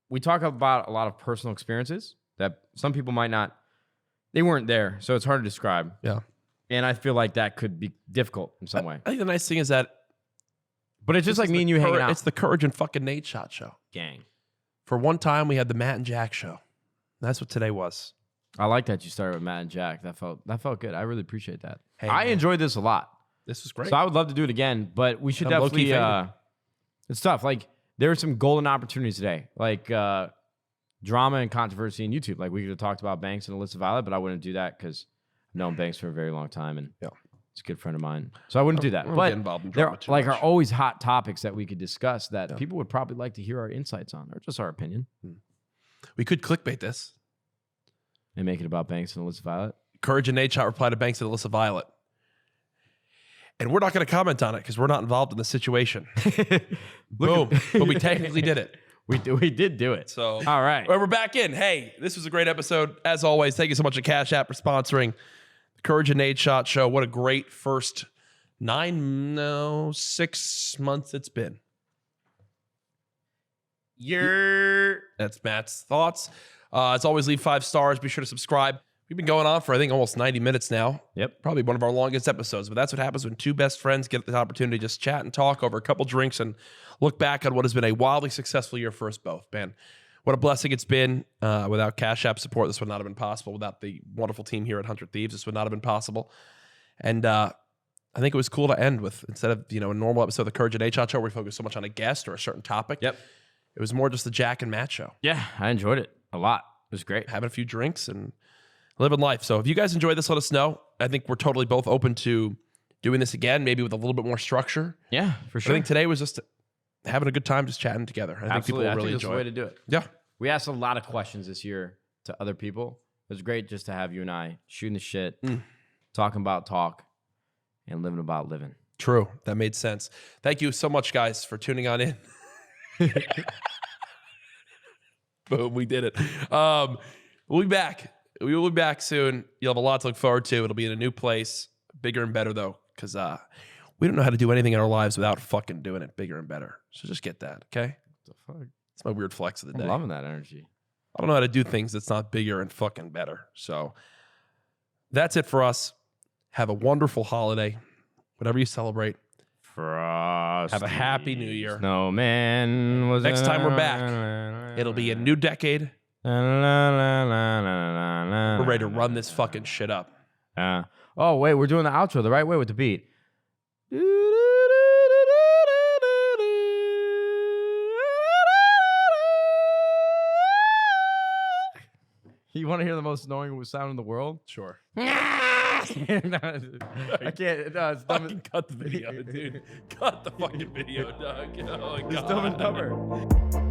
we talk about a lot of personal experiences that some people might not, they weren't there, so it's hard to describe. Yeah. And I feel like that could be difficult in some way. I think the nice thing is that But it's just like me and you hanging out. It's the CouRage and fucking Nadeshot show. Gang. For one time, we had the Matt and Jack show. That's what today was. I like that you started with Matt and Jack. That felt good. I really appreciate that. Hey, I man. enjoyed this a lot. This was great. So I would love to do it again, but we should I'm low-key definitely. faded. It's tough. Like there were some golden opportunities today, like drama and controversy in YouTube. Like we could have talked about Banks and Alyssa Violet, but I wouldn't do that because I've known Banks for a very long time and it's a good friend of mine. So I wouldn't do that. I don't But get involved in there drama too like much. are always hot topics that we could discuss that people would probably like to hear our insights on, or just our opinion, We could clickbait this. and make it about Banks and Alyssa Violet. CouRage and Nadeshot reply to Banks and Alyssa Violet. And we're not going to comment on it because we're not involved in the situation. Boom. But we technically did it. We did do it. So, all right. Well, we're back in. Hey, this was a great episode. As always, thank you so much to Cash App for sponsoring the CouRage and Nadeshot show. What a great first 6 months it's been. That's Matt's thoughts. As always, leave 5 stars. Be sure to subscribe. We've been going on for, I think, almost 90 minutes now. Yep. Probably one of our longest episodes, but that's what happens when two best friends get the opportunity to just chat and talk over a couple drinks and look back on what has been a wildly successful year for us both. Man, what a blessing it's been. Without Cash App support, this would not have been possible. Without the wonderful team here at 100 Thieves, this would not have been possible. And I think it was cool to end with, instead of a normal episode of the CouRage and Nadeshot show where we focus so much on a guest or a certain topic. Yep. It was more just the Jack and Matt show. Yeah, I enjoyed it a lot. It was great. Having a few drinks and living life. So if you guys enjoyed this, let us know. I think we're totally both open to doing this again, maybe with a little bit more structure. Yeah, for I sure. think today was just having a good time, just chatting together. I think people will really that's the way enjoy to it. do it. Yeah. We asked a lot of questions this year to other people. It was great just to have you and I shooting the shit, talking about talk, and living about living. True. That made sense. Thank you so much, guys, for tuning on in. Boom, we did it. We'll be back. We will be back soon. You'll have a lot to look forward to. It'll be in a new place, bigger and better, though, because we don't know how to do anything in our lives without fucking doing it bigger and better. So just get that, okay? What the fuck? It's my weird flex of the I'm day. loving that energy. I don't know how to do things that's not bigger and fucking better. So that's it for us. Have a wonderful holiday, whatever you celebrate. Frost. Have a happy new year. Snowman was Next time we're back, it'll be a new decade. We're ready to run this fucking shit up. Oh, wait, we're doing the outro the right way with the beat. You want to hear the most annoying sound in the world? Sure. I can't. No, it's dumb. Fucking cut the video, dude. Cut the fucking video, Doug. Oh, my It's God. Dumb and Dumber.